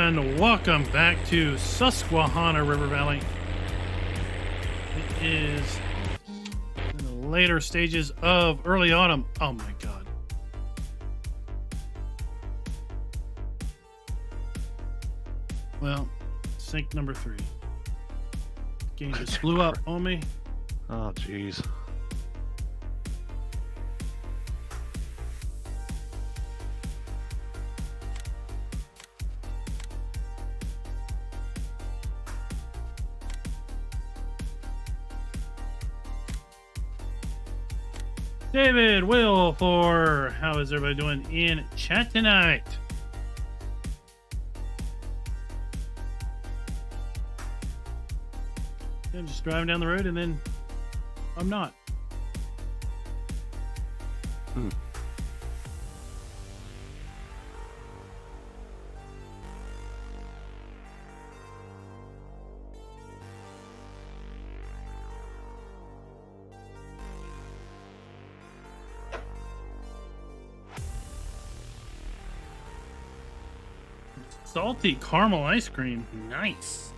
and welcome back to Susquehanna River Valley. It is in the later stages of early autumn. Oh my god. Well, sink number 3. Game just blew up on me. Oh, jeez. David, Will, for how is everybody doing in chat tonight? I'm just driving down the road and then I'm not. Salty caramel ice cream. Nice.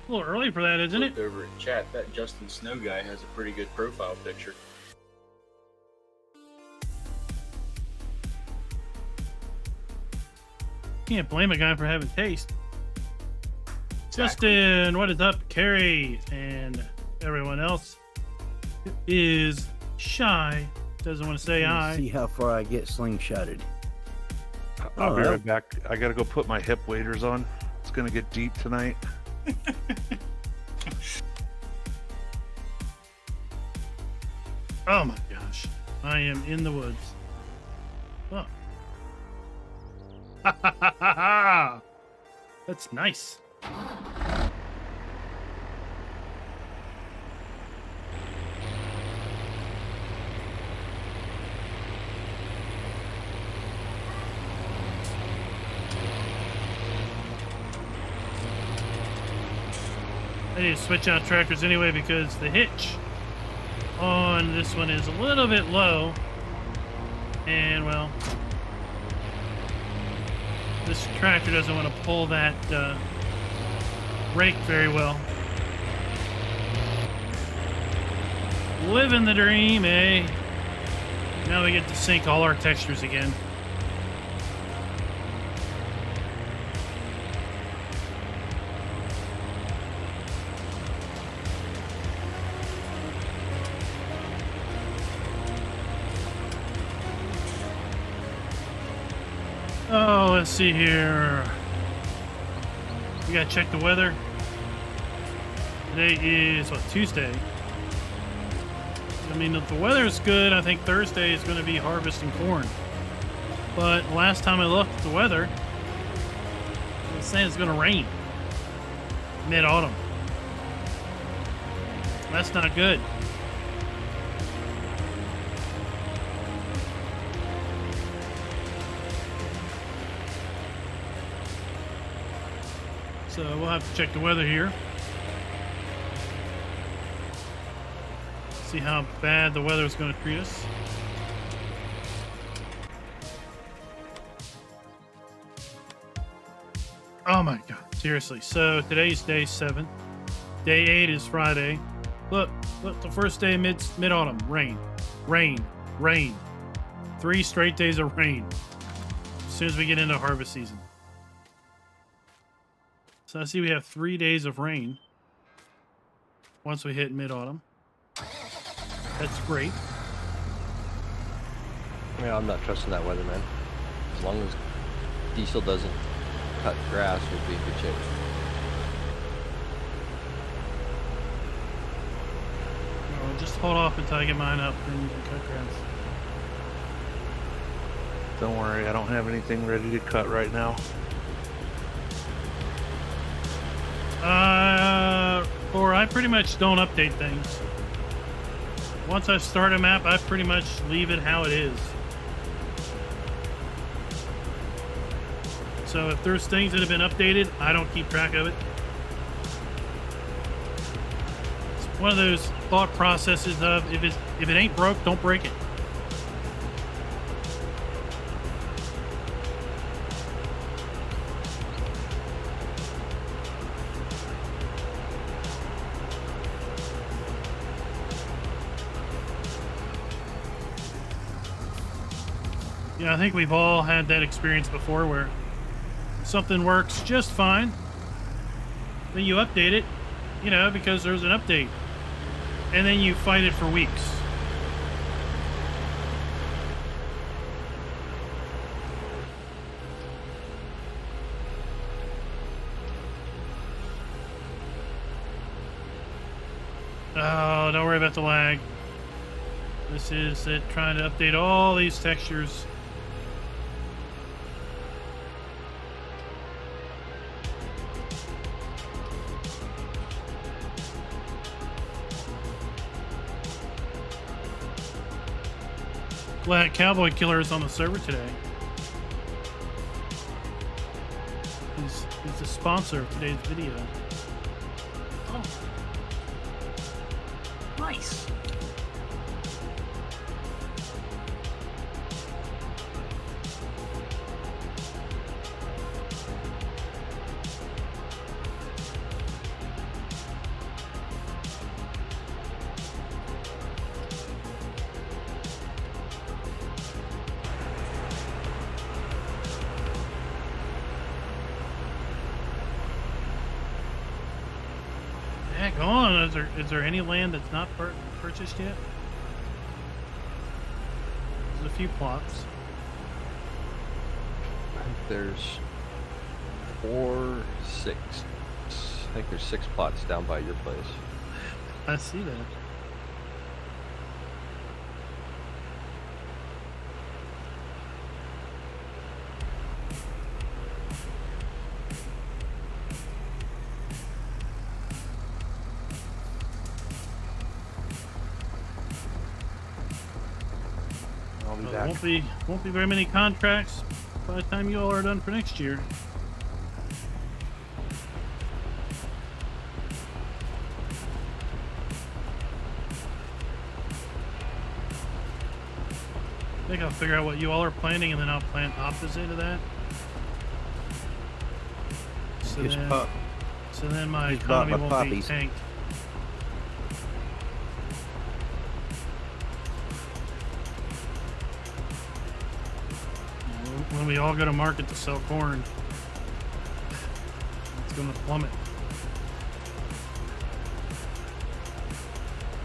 A little early for that, isn't it? Over in chat, that Justin Snow guy has a pretty good profile picture. Can't blame a guy for having taste. Exactly. Justin, what is up? Carrie and everyone else is shy. Doesn't want to say hi. See how far I get slingshotted. I'll be Oh, right back. I gotta go put my hip waders on. It's gonna get deep tonight. Oh my gosh. I am in the woods. Oh. That's nice. I need to switch out tractors anyway because the hitch on this one is a little bit low. And well, this tractor doesn't want to pull that rake very well. Living the dream, eh? Now we get to sync all our textures again. Oh, let's see here. We gotta check the weather. Today is, what, Tuesday? I mean, if the weather is good, I think Thursday is going to be harvesting corn. But last time I looked at the weather, it was saying it's going to rain mid-autumn. That's not good. So we'll have to check the weather here. See how bad the weather is going to treat us. Oh my god, seriously. So today's day 7. Day 8 is Friday. Look, the first day of mid-autumn. Rain, rain, rain. 3 straight days of rain. As soon as we get into harvest season. So I see we have 3 days of rain once we hit mid-autumn. That's great. Yeah, I'm not trusting that weather, man. As long as diesel doesn't cut grass, we'll be in good shape. Well, just hold off until I get mine up and you can cut grass. Don't worry, I don't have anything ready to cut right now. Or I pretty much don't update things. Once I start a map, I pretty much leave it how it is. So if there's things that have been updated, I don't keep track of it. It's one of those thought processes of if it ain't broke, don't break it. Yeah, I think we've all had that experience before where something works just fine. Then you update it, you know, because there's an update. And then you fight it for weeks. Oh, don't worry about the lag. This is it trying to update all these textures. Glad Cowboy Killer is on the server today. He's the sponsor of today's video. Oh. Nice. Heck on, is there any land that's not purchased yet? There's a few plots. I think there's 6. I think there's 6 plots down by your place. I see that. I'll be Well, back. won't be very many contracts by the time you all are done for next year. I think I'll figure out what you all are planning, and then I'll plan opposite of that. So Just then, pop. so then my just bought economy my won't be poppies. tanked. When we all go to market to sell corn, it's going to plummet.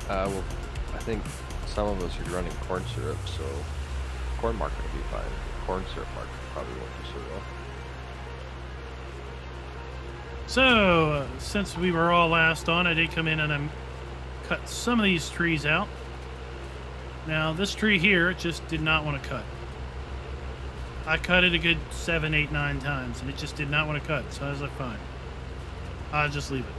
Well, I think some of us are running corn syrup, so corn market will be fine. Corn syrup market probably won't be so well. So, since we were all last on, I did come in and I cut some of these trees out. Now, this tree here just did not want to cut. I cut it a good 7, 8, 9 times, and it just did not want to cut. So I was like, fine. I'll just leave it.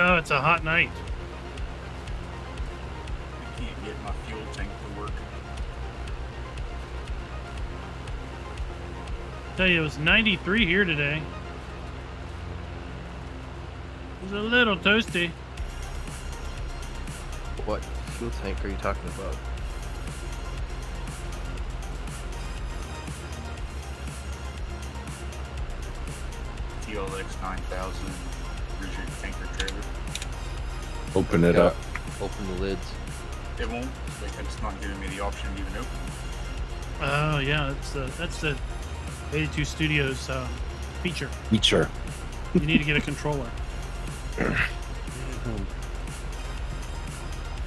Oh, it's a hot night. I can't get my fuel tank to work. Tell you, it was 93 here today. It was a little toasty. What fuel tank are you talking about? TLX 9000 rigid tanker trailer. Open it up. Open the lids. It won't. Like, it's not giving me the option to even open. Oh yeah, that's the 82 Studios feature. Feature. You need to get a controller.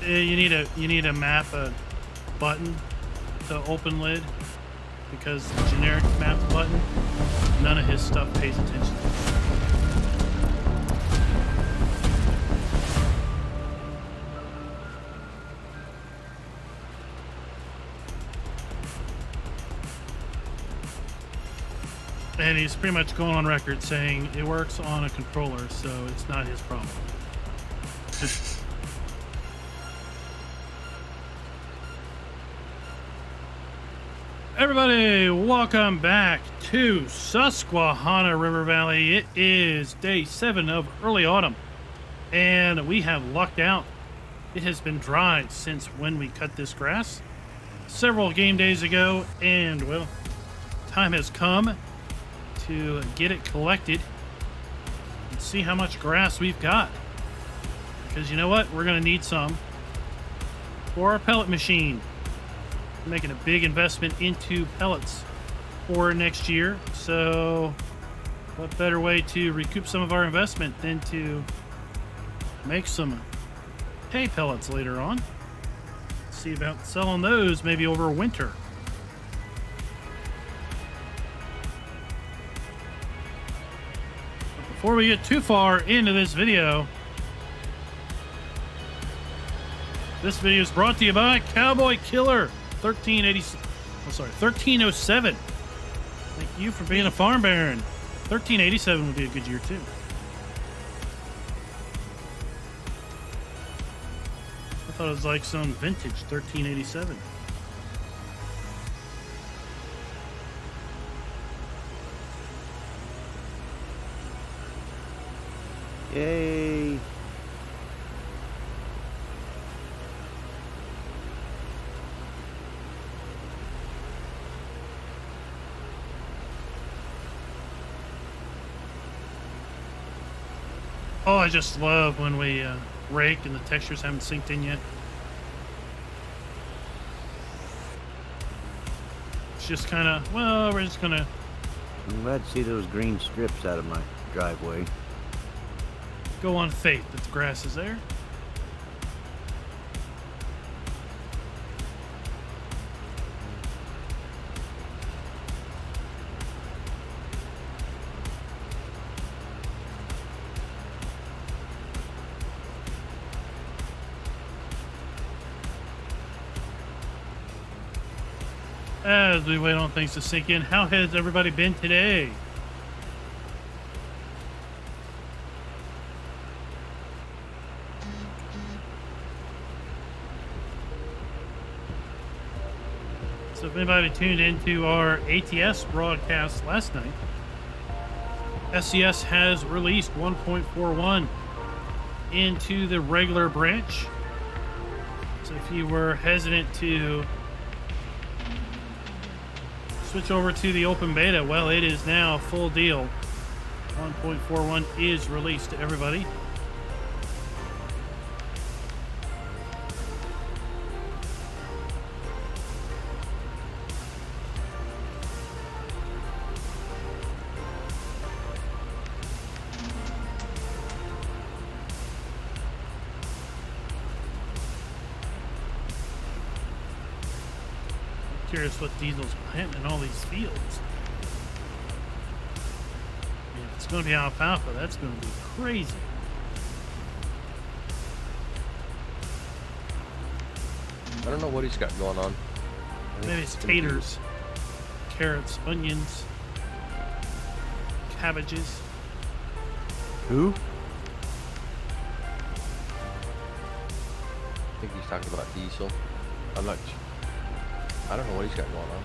You need a map a button to open lid, because the generic map button, none of his stuff pays attention to. And he's pretty much going on record saying it works on a controller, so it's not his problem. Everybody, welcome back to Susquehanna River Valley. It is day 7 of early autumn, and we have lucked out. It has been dry since when we cut this grass several game days ago, and well, time has come to get it collected and see how much grass we've got. Because you know what? We're going to need some for our pellet machine. We're making a big investment into pellets for next year. So what better way to recoup some of our investment than to make some hay pellets later on? See about selling those maybe over winter. But before we get too far into this video is brought to you by Cowboy Killer 1307. Thank you for being a farm baron. 1387 would be a good year too. I thought it was like some vintage 1387. Yay. Oh, I just love when we rake and the textures haven't synced in yet. It's just kind of, well, we're just going to... I'm glad to see those green strips out of my driveway. go on faith that the grass is there. As we wait on things to sink in, how has everybody been today? So if anybody tuned into our ATS broadcast last night, SCS has released 1.41 into the regular branch. So if you were hesitant to switch over to the open beta, well, it is now full deal. 1.41 is released to everybody. Curious what Diesel's planting in all these fields. If it's going to be alfalfa, that's going to be crazy. I don't know what he's got going on. Maybe it's taters, carrots, onions, cabbages. Who? I think he's talking about Diesel. I'm not. I don't know what he's got going on.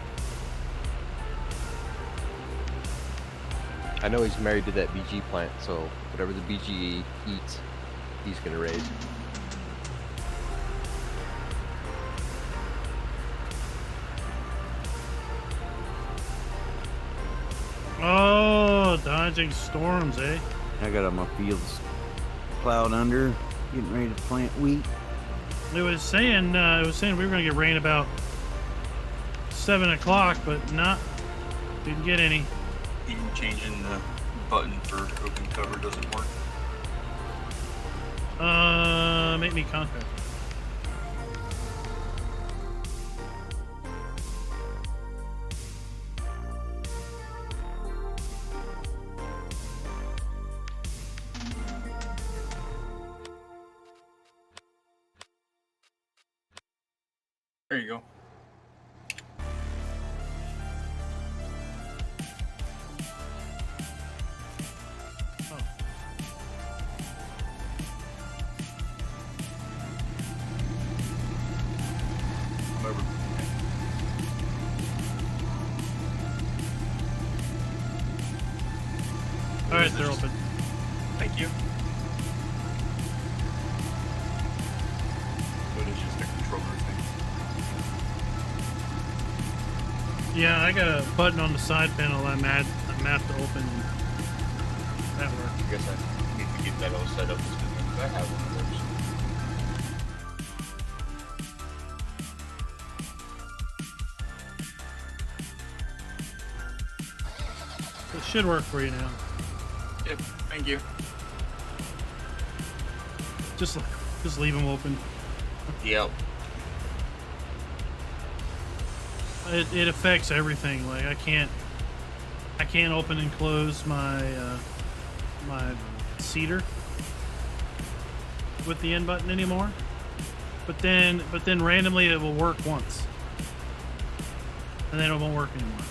I know he's married to that BG plant, so whatever the BG eats, he's gonna raise. Oh, dodging storms, eh? I got all my fields plowed under, getting ready to plant wheat. It was saying we were going to get rain about 7 o'clock, but didn't get any. Even changing the button for open cover doesn't work. Make me contact. There you go. they're open. Thank you. So it is just a controller thing. Yeah, I got a button on the side panel I'm at to open. That works. I guess I need to get that all set up because I have one of those. It should work for you now. Yep, thank you. Just leave them open. Yep. It affects everything. Like I can't open and close my my cedar with the N button anymore. But then randomly it will work once, and then it won't work anymore.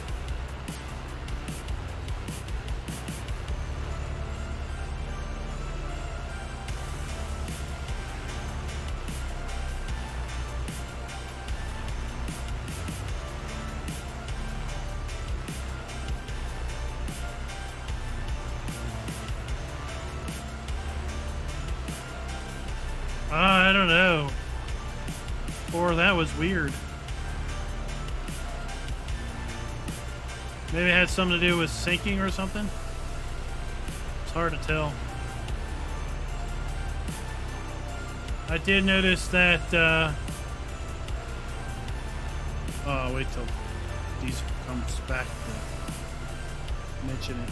I don't know. Or that was weird. Maybe it had something to do with syncing or something. It's hard to tell. I did notice that, oh, wait till these comes back to mention it.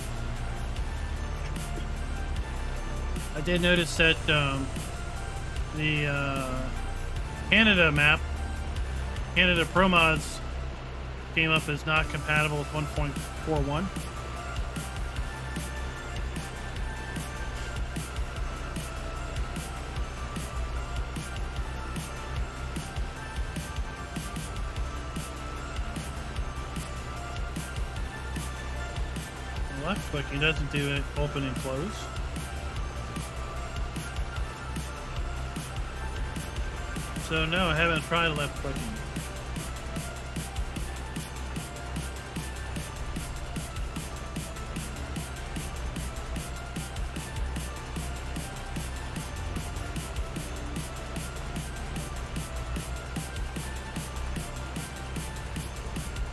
I did notice that, the Canada map, Canada Pro Mods, came up as not compatible with 1.41. Left clicking doesn't do it open and close. So no, I haven't tried left clicking.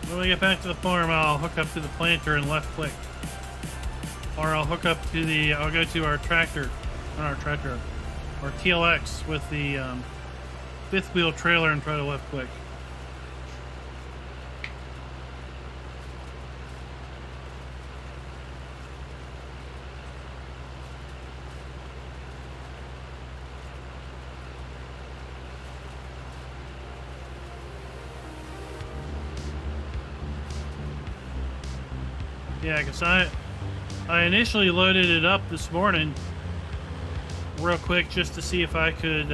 When we get back to the farm, I'll hook up to the planter and left click. Or I'll hook up to the, I'll go to our tractor, not our tractor, our TLX with the fifth wheel trailer and try to left click. Yeah, because I initially loaded it up this morning real quick just to see if I could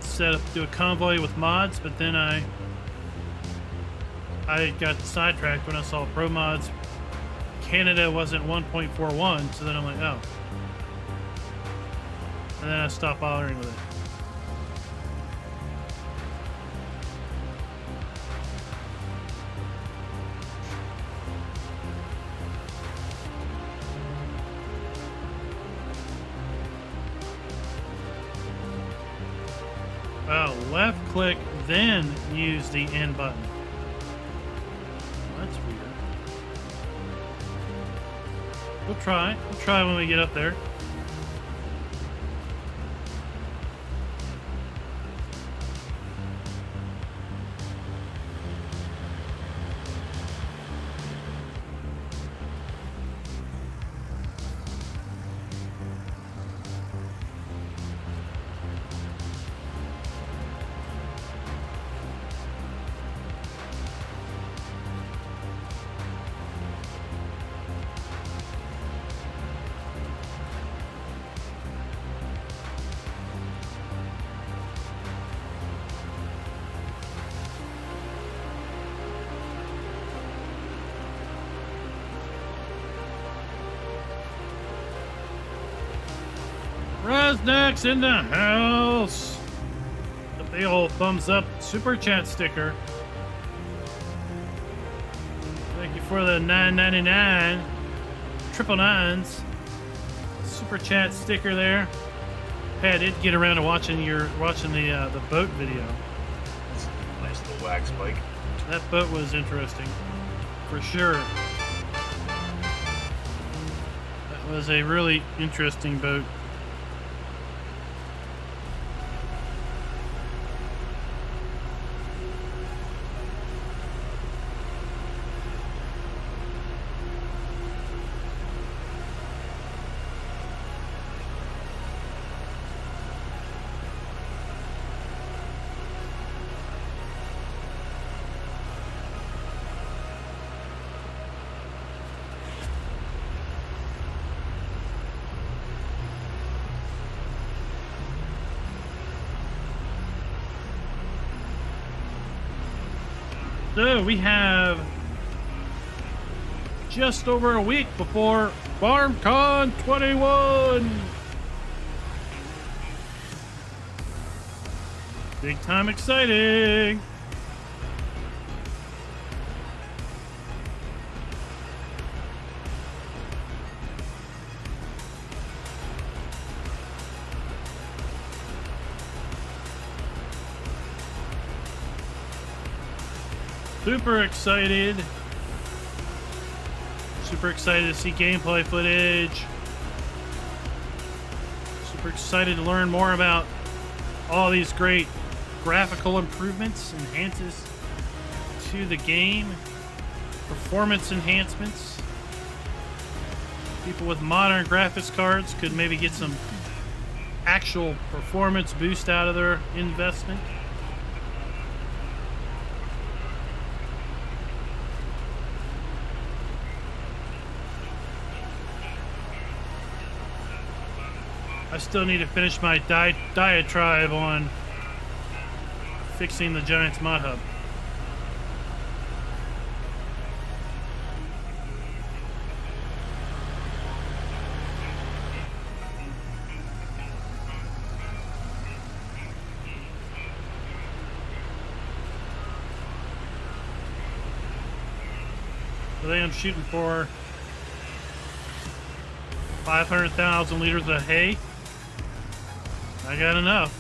set up, do a convoy with mods, but then I got sidetracked when I saw Pro Mods Canada wasn't 1.41, so then I'm like, oh. And then I stopped bothering with it. Oh, left click, then use the N button. Well, that's weird. We'll try. We'll try when we get up there. Rosnack's in the house. The big old thumbs up super chat sticker. Thank you for the $9.99. triple nines. Super chat sticker there. Hey, I did get around to watching the boat video. That's a nice little wax bike. That boat was interesting, for sure. That was a really interesting boat. So we have just over a week before FarmCon 21. Big time exciting. Super excited. Super excited to see gameplay footage. Super excited to learn more about all these great graphical improvements, enhances to the game, performance enhancements. People with modern graphics cards could maybe get some actual performance boost out of their investment. I still need to finish my diatribe on fixing the Giants mod hub. I think I'm shooting for 500,000 liters of hay. I got enough.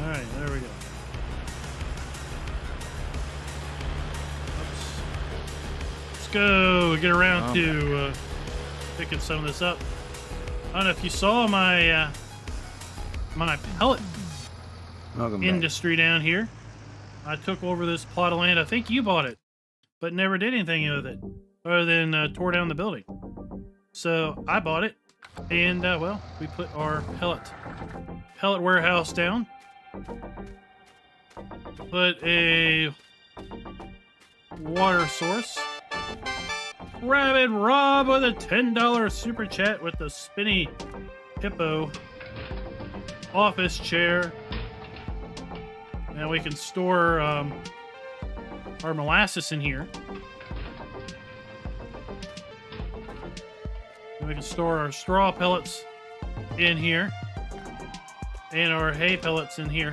All right, there we go. Oops. Let's go get around to picking some of this up. I don't know if you saw my my pellet industry down here. I took over this plot of land. I think you bought it, but never did anything with it other than tore down the building. So I bought it. And, well, we put our pellet warehouse down. Put a water source. Rabid Rob with a $10 super chat with the spinny hippo office chair. Now we can store our molasses in here. We can store our straw pellets in here and our hay pellets in here.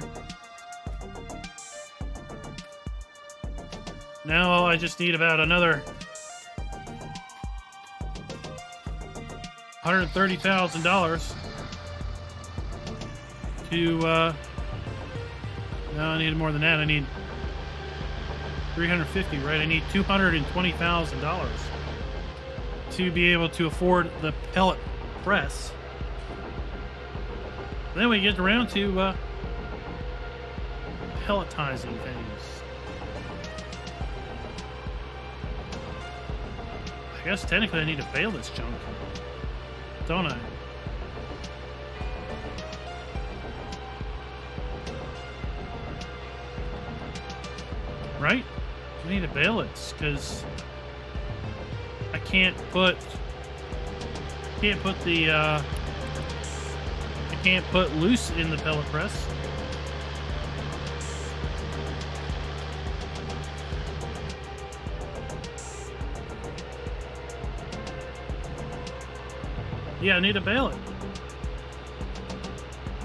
Now I just need about another $130,000 to no, I need more than that. I need 350, right? I need $220,000 to be able to afford the pellet press. Then we get around to pelletizing things. I guess technically I need to bale this junk, don't I? Right? I need to bale it because I can't put the I can't put loose in the pellet press. Yeah, I need to bale it.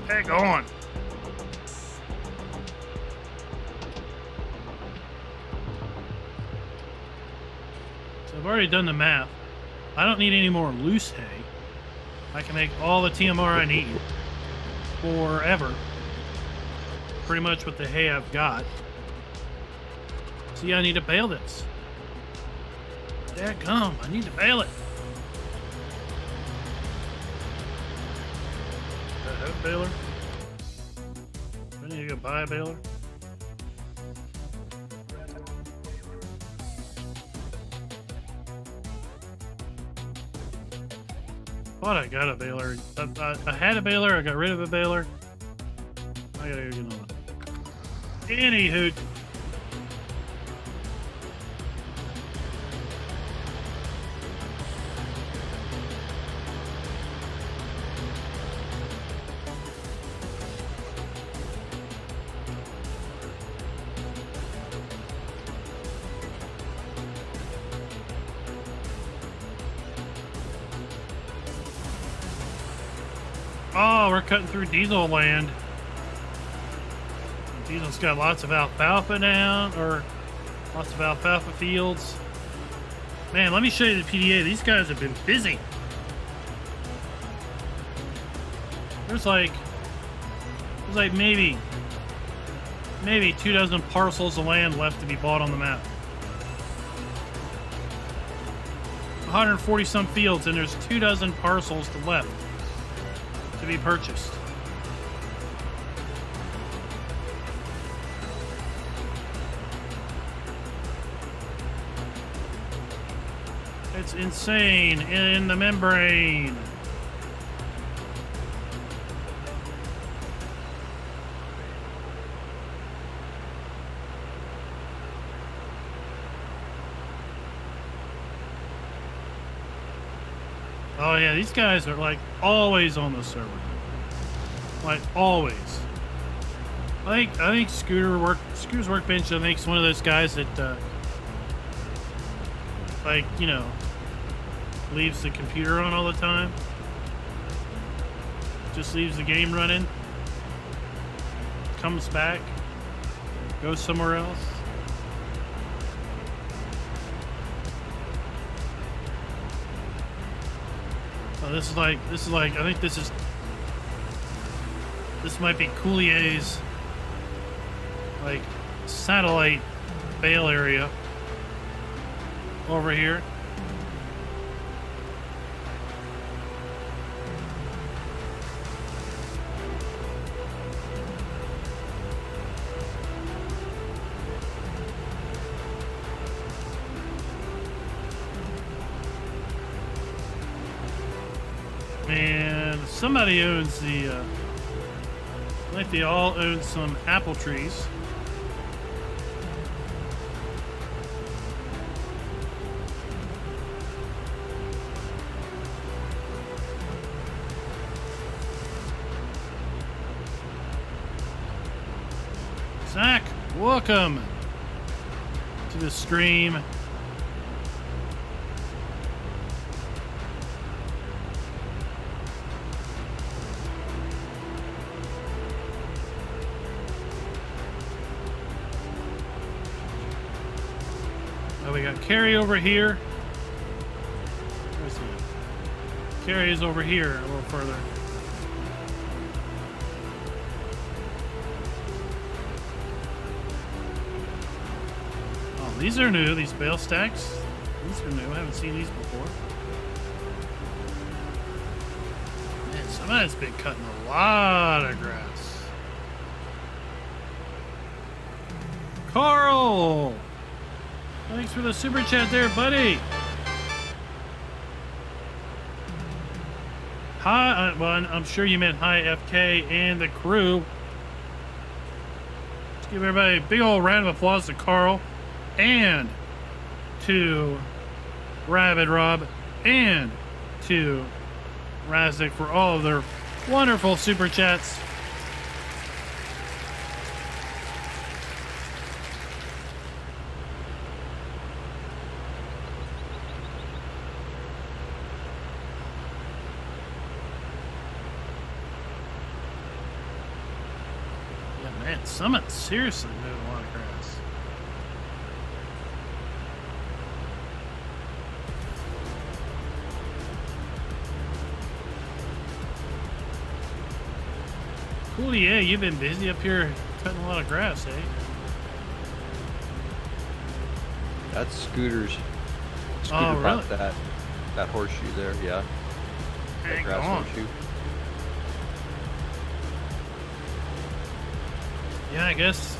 Heck on. So I've already done the math. I don't need any more loose hay. I can make all the TMR I need forever. Pretty much with the hay I've got. See, I need to bale this. Dadgum, I need to bale it. Do I have a baler? Do I need to go buy a baler? Thought I got a baler. I had a baler, I got rid of a baler. I gotta go get another one. Anywho. Oh, we're cutting through diesel land. Diesel's got lots of alfalfa now, or lots of alfalfa fields. Man, let me show you the PDA. These guys have been busy. There's like maybe 24 parcels of land left to be bought on the map. 140 some fields, and there's 24 parcels left to be purchased. It's insane in the membrane. Oh yeah, these guys are like always on the server. Like always. I think Scooter's Workbench, I think, is one of those guys that like, you know, leaves the computer on all the time. Just leaves the game running. Comes back. Goes somewhere else. Oh, this is like, I think this might be Coulier's, like, satellite bale area over here. And somebody owns the, I think they all own some apple trees. Zach, welcome to the stream. We got Carrie over here. Where's he? Carrie is over here a little further. Oh, these are new. These bale stacks. These are new. I haven't seen these before. Man, somebody's been cutting a lot of grass. Carl! Thanks for the super chat there, buddy. Hi, well, I'm sure you meant hi, FK and the crew. Let's give everybody a big old round of applause to Carl and to Rabid Rob and to Razzik for all of their wonderful super chats. Summit seriously moved a lot of grass. Cool, yeah, you've been busy up here cutting a lot of grass, eh? That's Scooter's. Scooter Oh, really? bought that horseshoe there, yeah. That Hang grass on. horseshoe. Yeah, I guess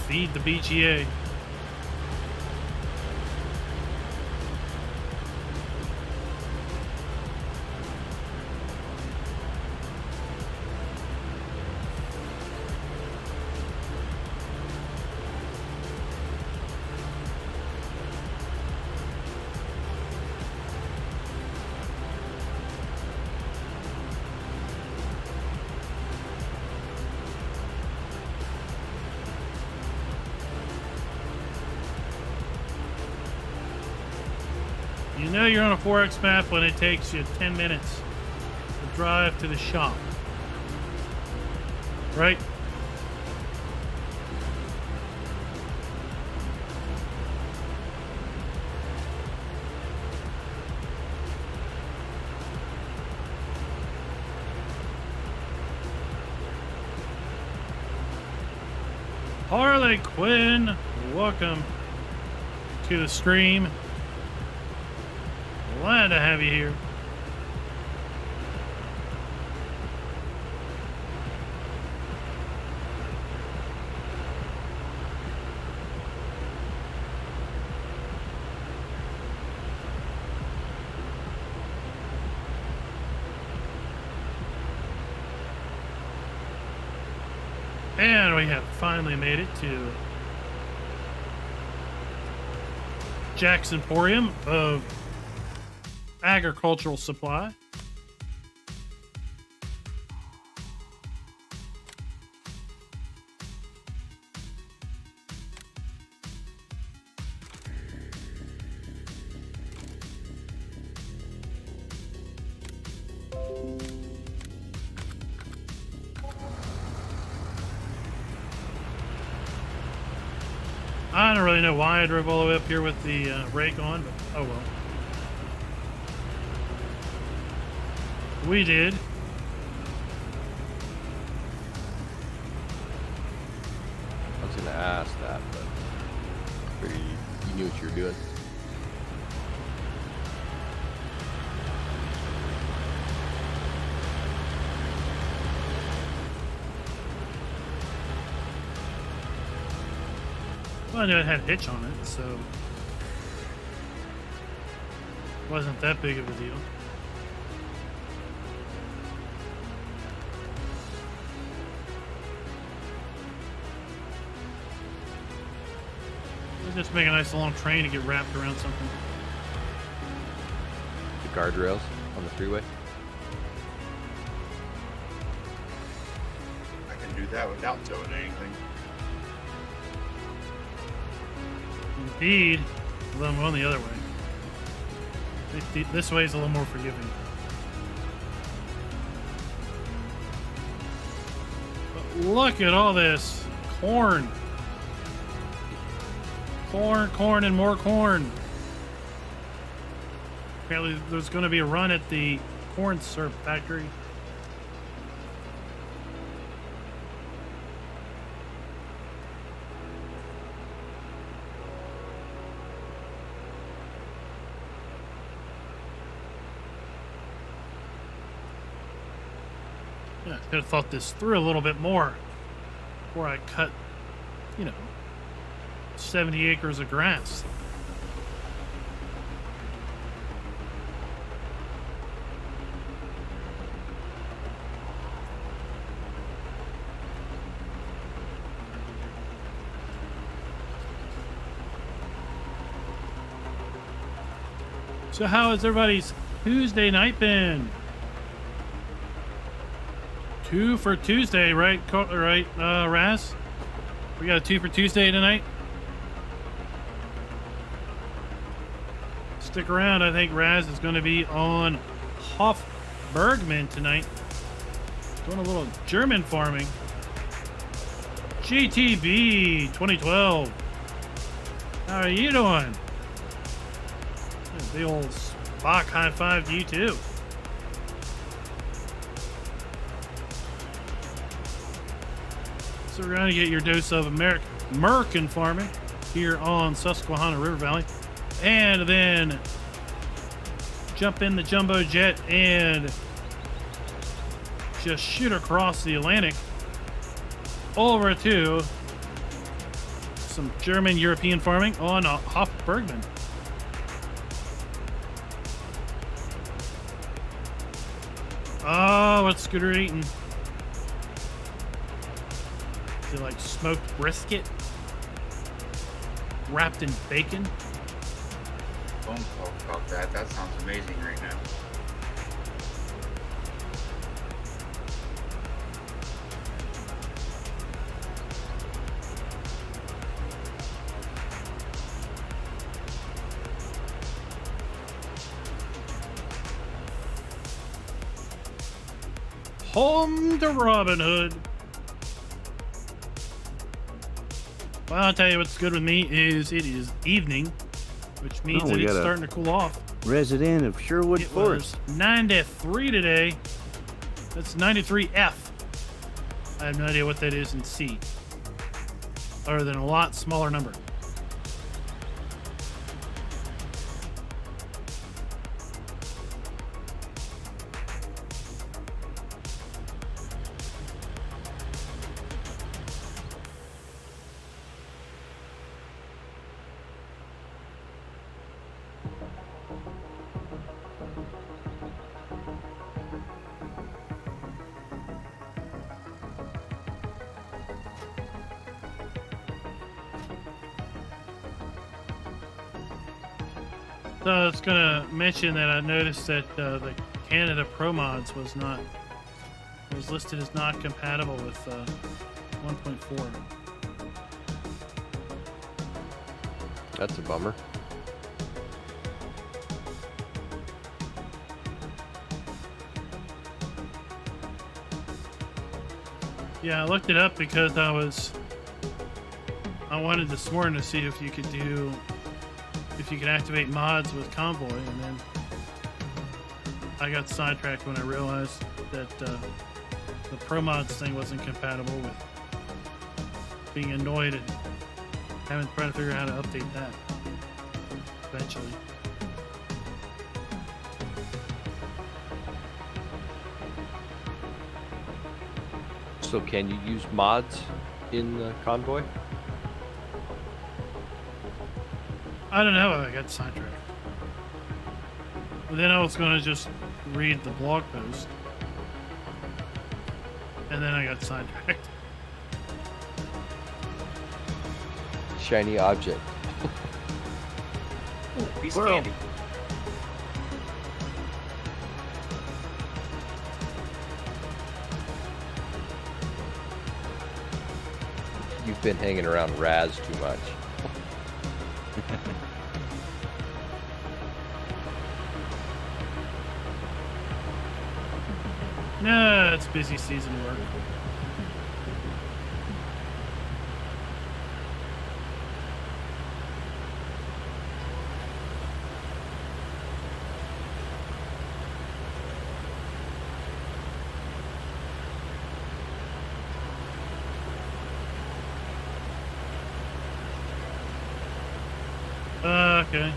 feed the BGA. You know you're on a 4X map when it takes you 10 minutes to drive to the shop. Right? Harley Quinn, welcome to the stream. Glad to have you here. And we have finally made it to Jack's Emporium of Agricultural Supply. I don't really know why I drove all the way up here with the rake on, but oh well. We did. I was gonna ask that, but figured you knew what you were doing. Well, I knew it had a hitch on it, so it wasn't that big of a deal. We'll just make a nice long train to get wrapped around something. The guardrails on the freeway. I can do that without towing anything. Indeed, although I'm going the other way. This way is a little more forgiving. But look at all this corn. Corn, and more corn. Apparently there's going to be a run at the corn syrup factory. Yeah, I could have thought this through a little bit more before I cut, 70 acres of grass. So how has everybody's Tuesday night been? 2 for Tuesday, right? Right, Raz? We got a 2 for Tuesday tonight? Stick around. I think Raz is going to be on Hofbergman tonight. Doing a little German farming. GTB 2012. How are you doing? The old Spock high five to you too. So we're going to get your dose of American farming here on Susquehanna River Valley. And then jump in the jumbo jet and just shoot across the Atlantic over to some German European farming on Hofbergman. Oh, what's Scooter eating? Is it like smoked brisket wrapped in bacon? Don't talk about that. That sounds amazing right now. Home to Robin Hood. Well, I'll tell you what's good with me is it is evening, which means Oh, that we it's got a starting to cool off. Resident of Sherwood It Forest. was 93 today. That's 93F. I have no idea what that is in C, other than a lot smaller number. So I was gonna mention that I noticed that the Canada Pro Mods was listed as not compatible with 1.4. That's a bummer. Yeah, I looked it up because I wanted this morning to see if you could activate mods with Convoy, and then I got sidetracked when I realized that the Pro Mods thing wasn't compatible with being annoyed and having trying to figure out how to update that eventually. So can you use mods in Convoy? I don't know. I got sidetracked. But then I was going to just read the blog post, and then I got sidetracked. Shiny object. Ooh, piece Squirrel. of candy. You've been hanging around Raz too much. No, it's busy season work. Okay.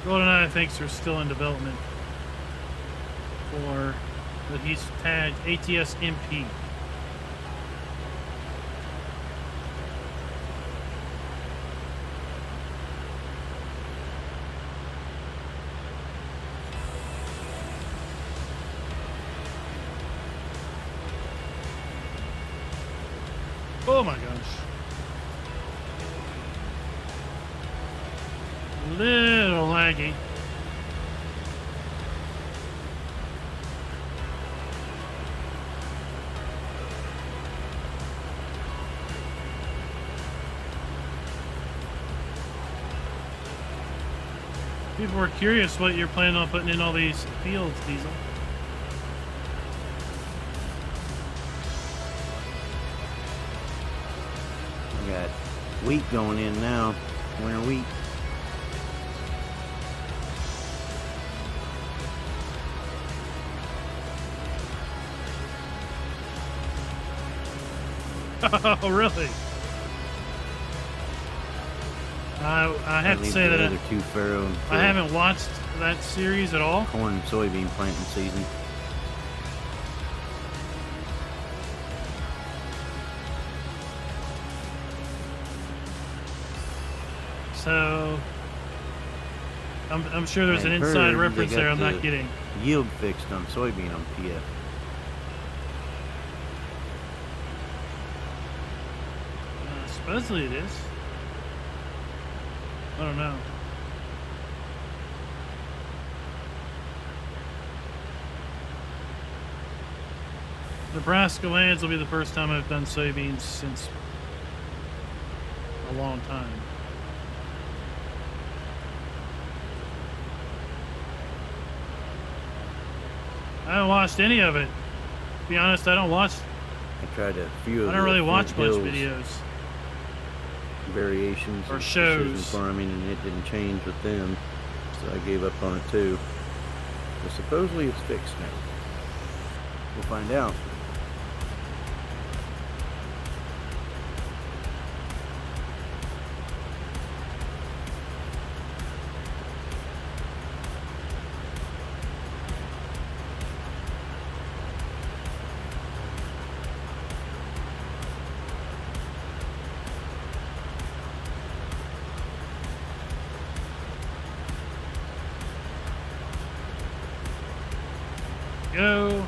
GoldenEye thinks they're still in development for, but he's tagged ATS MP. Oh my gosh. Little laggy. People were curious what you're planning on putting in all these fields, Diesel. We got wheat going in now. Winter wheat. Oh, really? I have to leave say the that other two farrow and I haven't watched that series at all. corn and soybean planting season. So I'm sure there's an I inside heard they reference there got I'm not the getting. Yield fixed on soybean on PF. Supposedly it is. I don't know. Nebraska lands will be the first time I've done soybeans since a long time. I haven't watched any of it. To be honest, I don't watch. I tried a few of I don't really watch much Hills videos. variations Or of shows. precision farming, and it didn't change with them, so I gave up on it too. But supposedly it's fixed now. We'll find out. Go.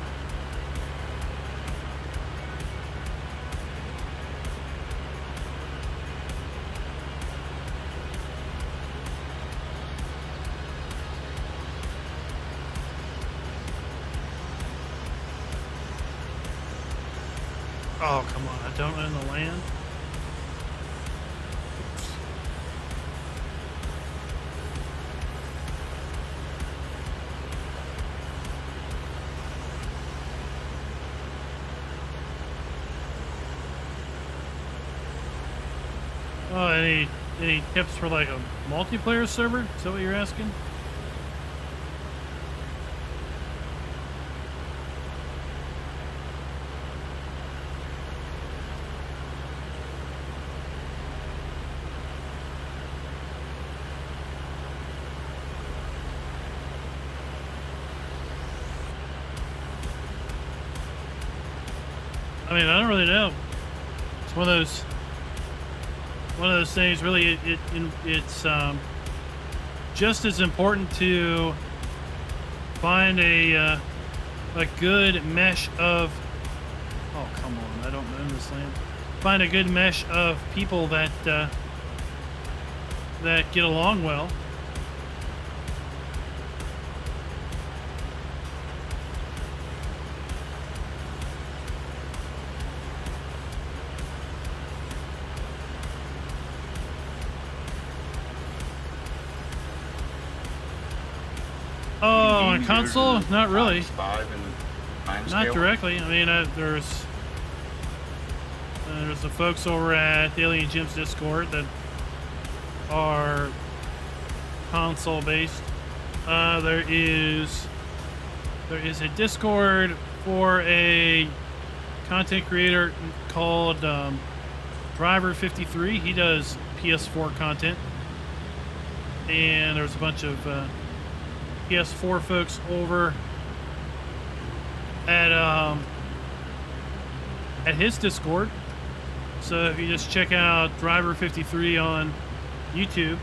Oh, come on. I don't own the land. Oh, any tips for like a multiplayer server? Is that what you're asking? I mean, I don't really know. It's one of those things. Really, it's just as important to find a good mesh of. Oh, come on! I don't own this land. Find a good mesh of people that get along well. Oh, on console? Not really. 5 and time Not scale? directly. I mean, there's the folks over at the Alien Gyms Discord that are console based. There is a Discord for a content creator called Driver53. He does PS4 content, and there's a bunch of PS4 folks over at his Discord. So if you just check out Driver53 on YouTube,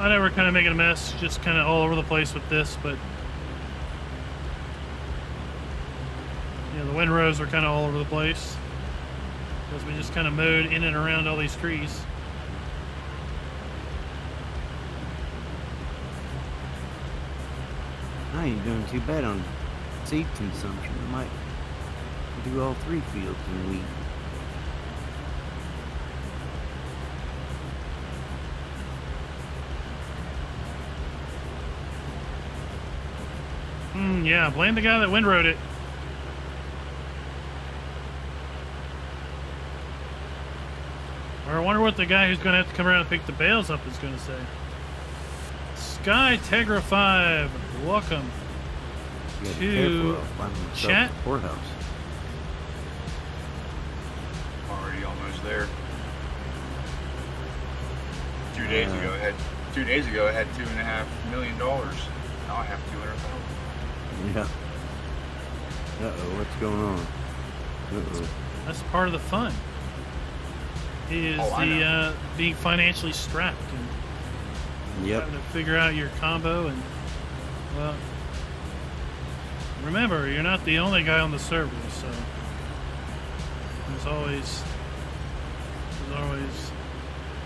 I know we're kind of making a mess, just kind of all over the place with this, but yeah, the windrows are kind of all over the place because we just kind of mowed in and around all these trees. I ain't doing too bad on seed consumption. I might do all 3 fields in a week. Yeah, blame the guy that windrowed it. Or I wonder what the guy who's going to have to come around and pick the bales up is going to say. Sky Tegra 5, welcome You gotta be to careful of finding yourself chat. at the courthouse. Already almost there. 2 days ago, I had $2.5 million. Now I have 200,000. Yeah. Uh-oh, what's going on? Uh-oh. That's part of the fun. Is Oh, I know. being financially strapped and Yep. having to figure out your combo and, well, remember, you're not the only guy on the server, so there's always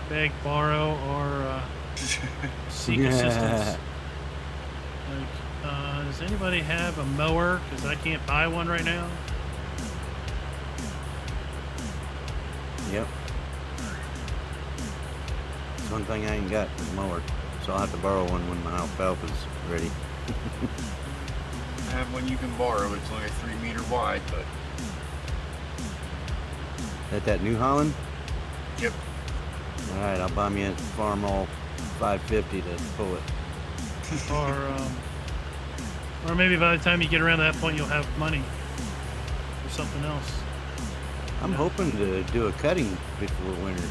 beg, borrow, or seek assistance. Like, does anybody have a mower? Because I can't buy one right now. Yep. One thing I ain't got is a mower, so I'll have to borrow one when my alfalfa's ready. I have one you can borrow. It's only 3 meter wide, but At that New Holland? yep. All right, I'll buy me a farm all $550 to pull it. Or maybe by the time you get around to that point, you'll have money for something else. I'm hoping to do a cutting before winter.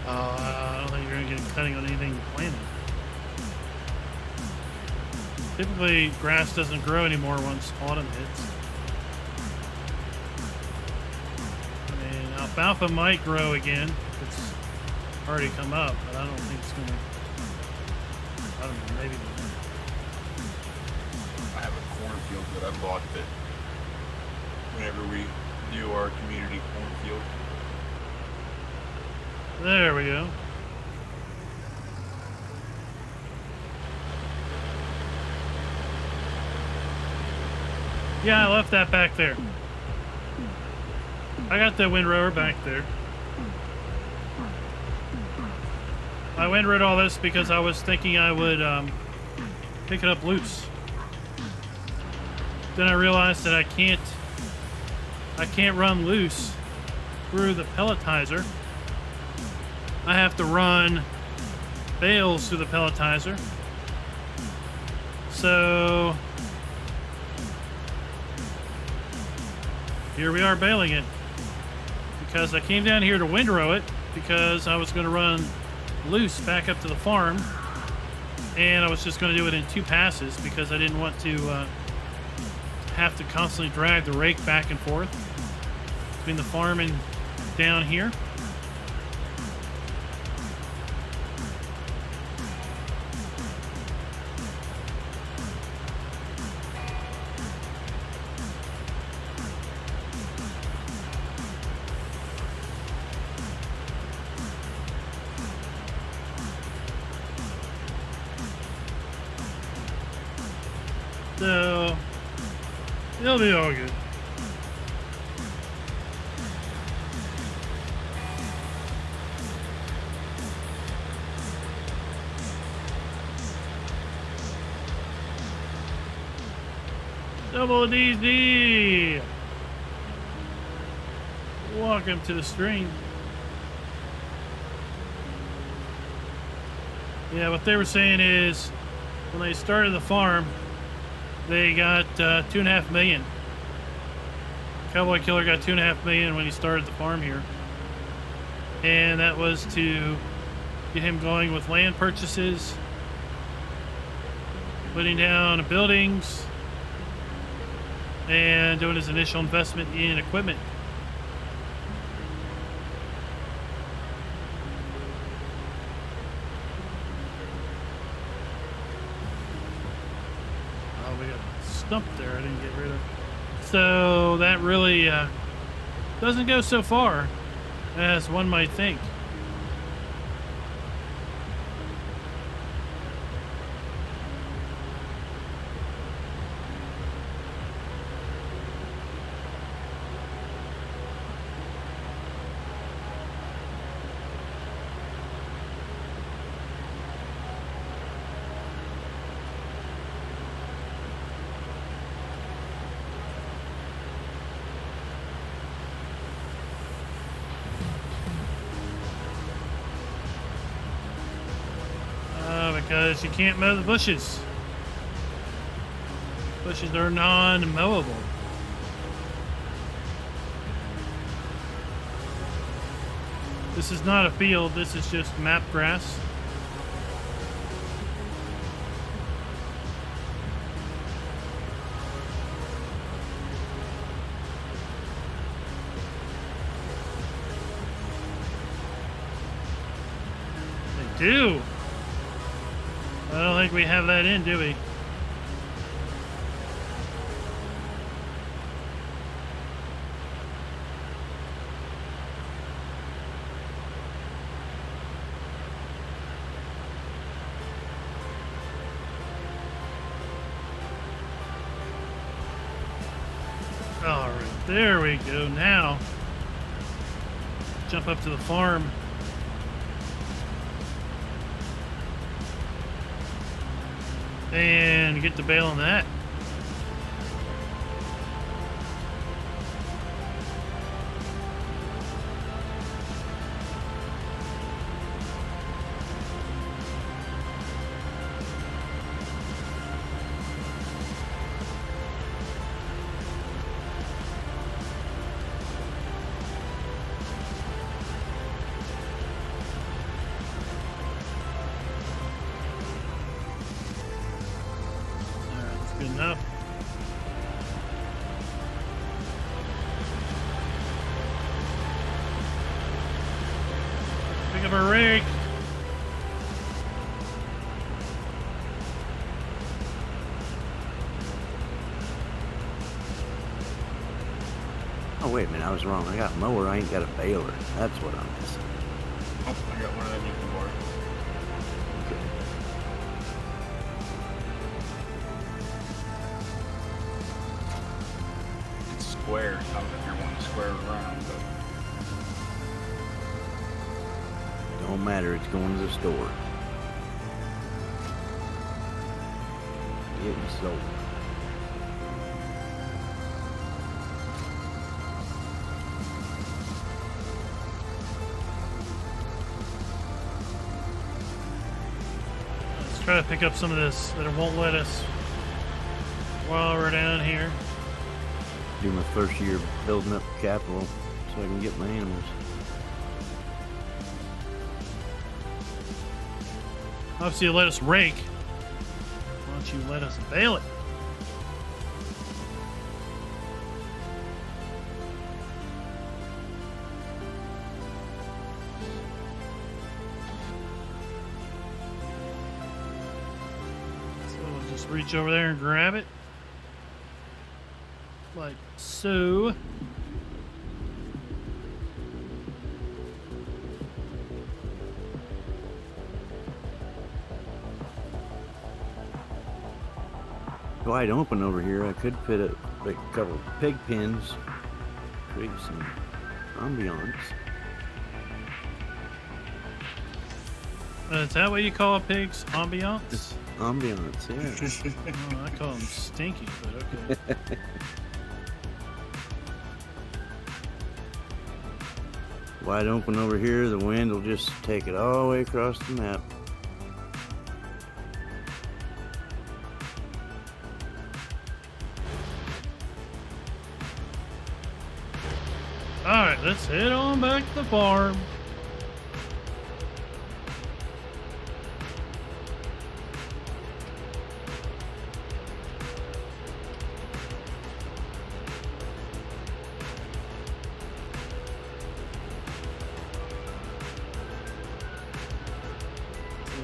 I don't think you're going to get cutting on anything you planted. Typically, grass doesn't grow anymore once autumn hits. I mean, alfalfa might grow again. It's already come up, but I don't think it's going to. I don't know, maybe. I have a cornfield that I bought that whenever we do our community cornfield. There we go. Yeah, I left that back there. I got the windrower back there. I windrowed all this because I was thinking I would pick it up loose. Then I realized that I can't run loose through the pelletizer. I have to run bales through the pelletizer. So here we are baling it. Because I came down here to windrow it because I was going to run loose back up to the farm. And I was just going to do it in 2 passes because I didn't want to have to constantly drag the rake back and forth between the farm and down here. So it'll be all good. Double DZ. Welcome to the stream. Yeah, what they were saying is when they started the farm, they got $2.5 million. Cowboy Killer got $2.5 million when he started the farm here, and that was to get him going with land purchases, putting down buildings, and doing his initial investment in equipment. Oh, we got a stump there I didn't get rid of. So that really doesn't go so far as one might think. Because you can't mow the bushes. Bushes are non-mowable. This is not a field, this is just map grass. They do. I don't think we have that in, do we? All right, there we go. Now, jump up to the farm. And get the bale on that. Good enough. Pick up our rake. Oh, wait a minute, I was wrong. I got a mower, I ain't got a baler. That's what I'm missing. Oh, I got one of them you can borrow. It's square. Sounds like you're wanting to square around, but Don't matter, it's going to the store. Getting sold. Let's try to pick up some of this that it won't let us while we're down here. Do my first year building up capital so I can get my animals. Obviously, you let us rake. Why don't you let us bale it? So we'll just reach over there and grab it. Like so. Wide open over here. I could put a couple pig pens, create some ambiance. Is that what you call pigs? Ambiance? Ambiance, yeah. Oh, I call them stinky, but okay. Wide open over here. The wind will just take it all the way across the map. Alright, let's head on back to the farm.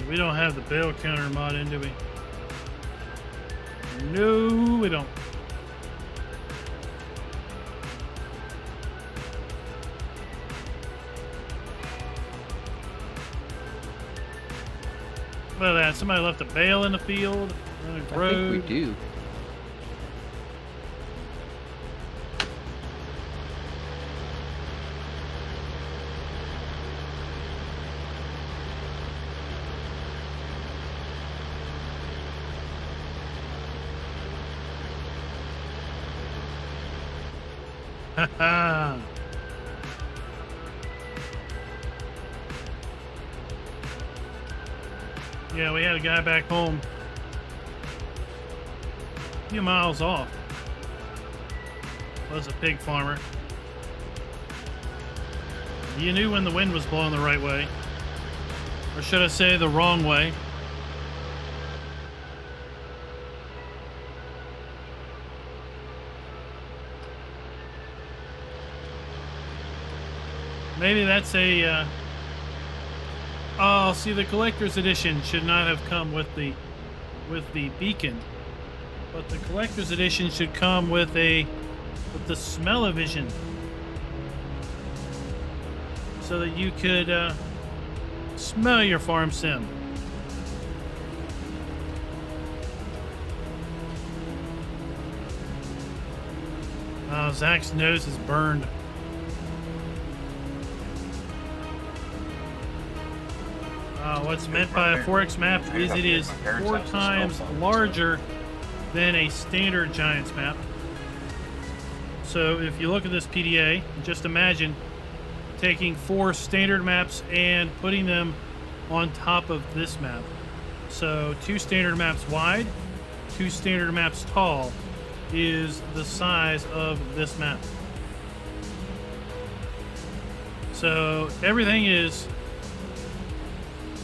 We don't have the bale counter mod in, do we? No, we don't. Look at that. Somebody left a bale in the field. On the I road. think we do. Haha. Yeah, we had a guy back home a few miles off. Was a pig farmer. You knew when the wind was blowing the right way. Or should I say the wrong way. Maybe that's a oh, see, the collector's edition should not have come with the beacon. But the collector's edition should come with the smell-o-vision. So that you could smell your farm sim. Oh, Zach's nose is burned. What's meant by a 4X map is it is 4 times larger than a standard Giants map. So if you look at this PDA, just imagine taking 4 standard maps and putting them on top of this map. So 2 standard maps wide, 2 standard maps tall is the size of this map. So everything is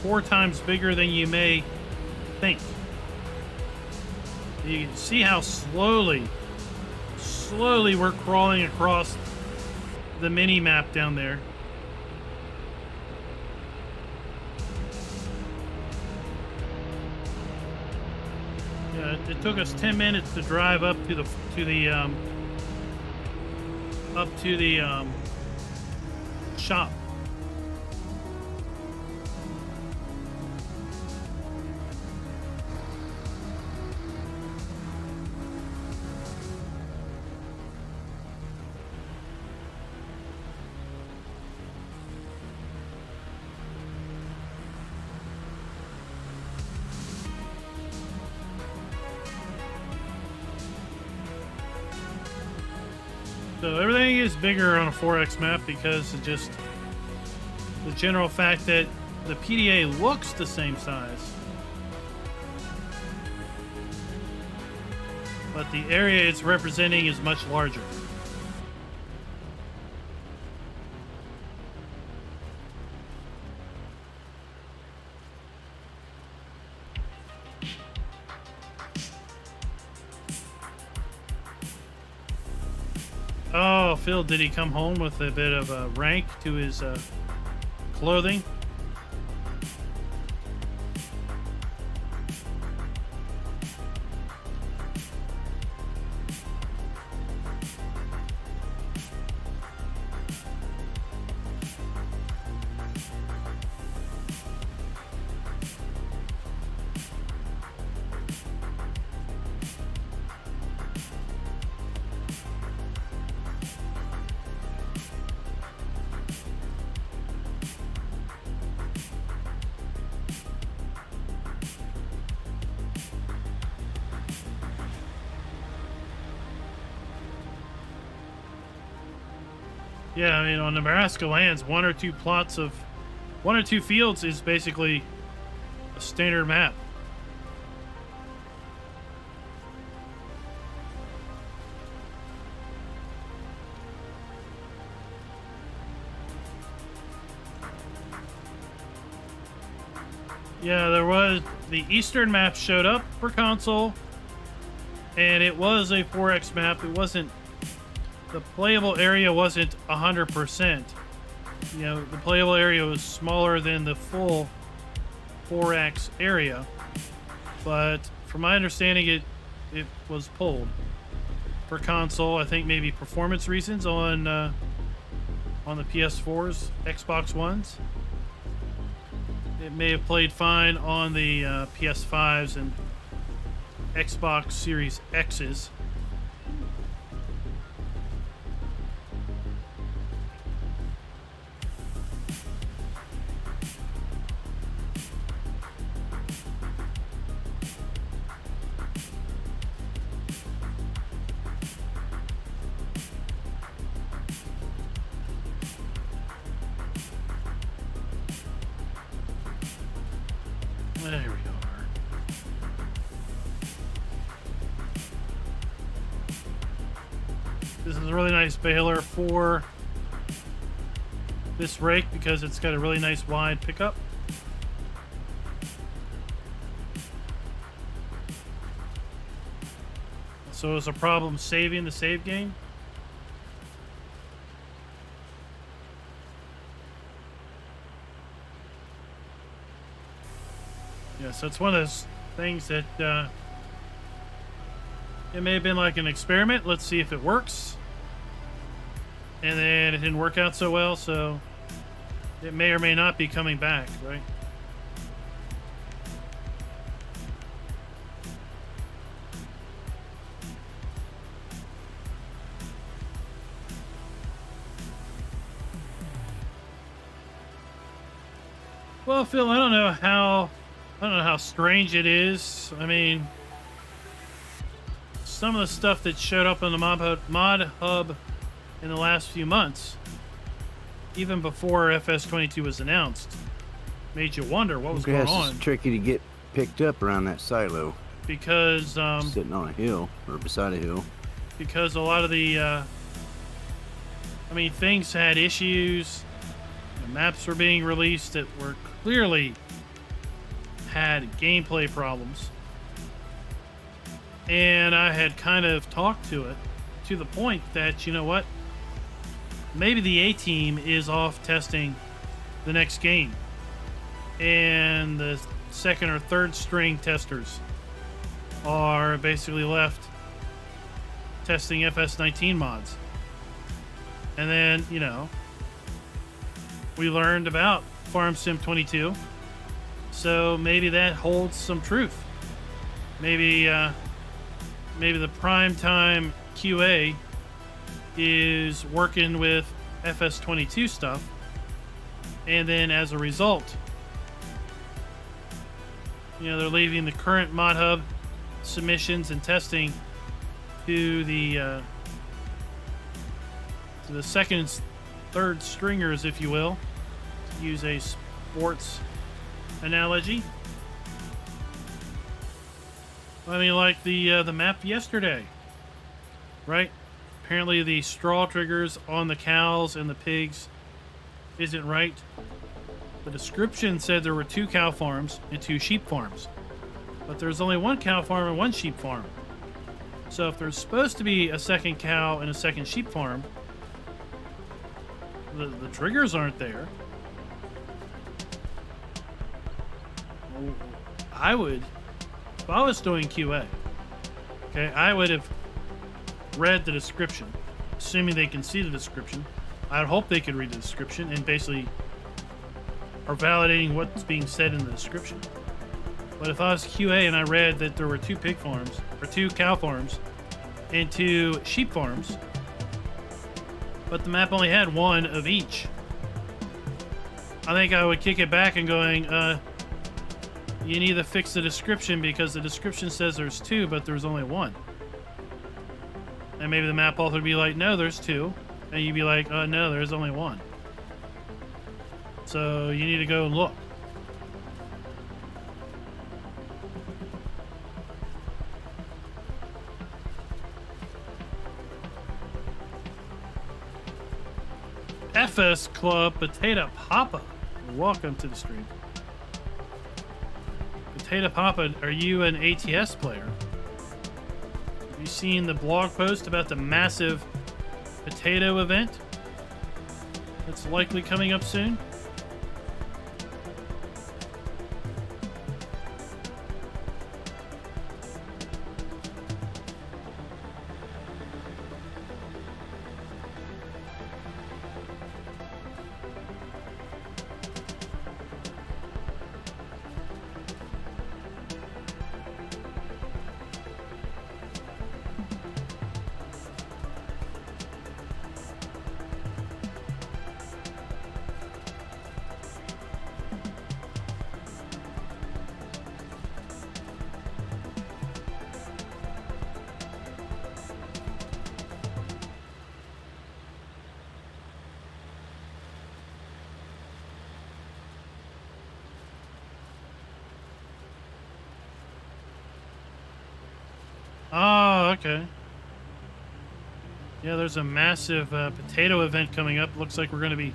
4 times bigger than you may think. You can see how slowly we're crawling across the mini map down there. Yeah, it took us 10 minutes to drive up to the shop. So everything is bigger on a 4X map because of just the general fact that the PDA looks the same size. But the area it's representing is much larger. Oh, Phil, did he come home with a bit of a rank to his clothing? Yeah, I mean, on Nebraska lands, 1 or 2 fields is basically a standard map. Yeah, there was the Eastern map showed up for console, and it was a 4X map. It wasn't. The playable area wasn't 100%. You know, the playable area was smaller than the full 4X area. But from my understanding, it was pulled for console. I think maybe performance reasons on the PS4s, Xbox Ones. It may have played fine on the PS5s and Xbox Series X's. There we are. This is a really nice baler for this rake because it's got a really nice wide pickup. So it's a problem saving the save game. Yeah, so it's one of those things that it may have been like an experiment. Let's see if it works. And then it didn't work out so well, so it may or may not be coming back, right? Well, Phil, I don't know how strange it is. I mean, some of the stuff that showed up on the mod hub in the last few months, even before FS22 was announced, made you wonder what was going on. It's tricky to get picked up around that silo. Because sitting on a hill or beside a hill. Because a lot of the I mean, things had issues. The maps were being released that were clearly had gameplay problems. And I had kind of talked to it to the point that, you know what? Maybe the A team is off testing the next game. And the second or third string testers are basically left testing FS19 mods. And then, you know, we learned about Farm Sim 22. So maybe that holds some truth. Maybe the primetime QA is working with FS22 stuff, and then as a result, you know, they're leaving the current mod hub submissions and testing to the second, third stringers, if you will, to use a sports analogy. I mean, like the map yesterday, right? Apparently the straw triggers on the cows and the pigs isn't right. The description said there were 2 cow farms and 2 sheep farms, but there's only 1 cow farm and 1 sheep farm. So if there's supposed to be a second cow and a second sheep farm, the triggers aren't there. I would, if I was doing QA, okay, I would have read the description, assuming they can see the description. I'd hope they could read the description and basically are validating what's being said in the description. But if I was QA and I read that there were 2 pig farms, or 2 cow farms, and 2 sheep farms, but the map only had 1 of each, I think I would kick it back and going, you need to fix the description because the description says there's 2, but there's only 1. And maybe the map author would be like, no, there's 2. And you'd be like, no, there's only 1. So you need to go and look. FS Club Potato Papa, welcome to the stream. Potato Papa, are you an ATS player? Have you seen the blog post about the massive potato event that's likely coming up soon? Oh, okay. Yeah, there's a massive potato event coming up. Looks like we're going to be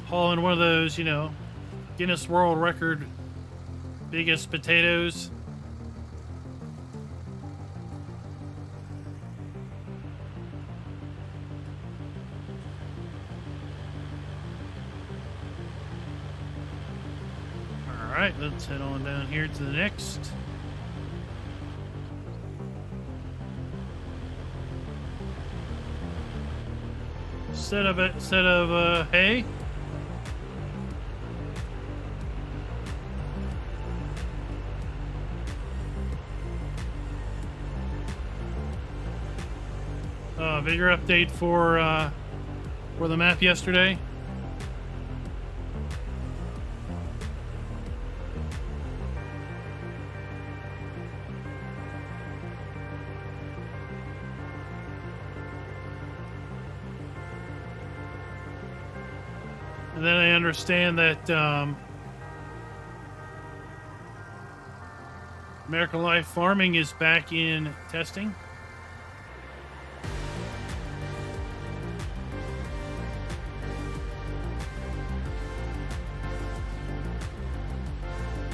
hauling one of those, you know, Guinness World Record biggest potatoes. All right, let's head on down here to the next. Set of hay. Bigger update for the map yesterday. And then I understand that American Life Farming is back in testing.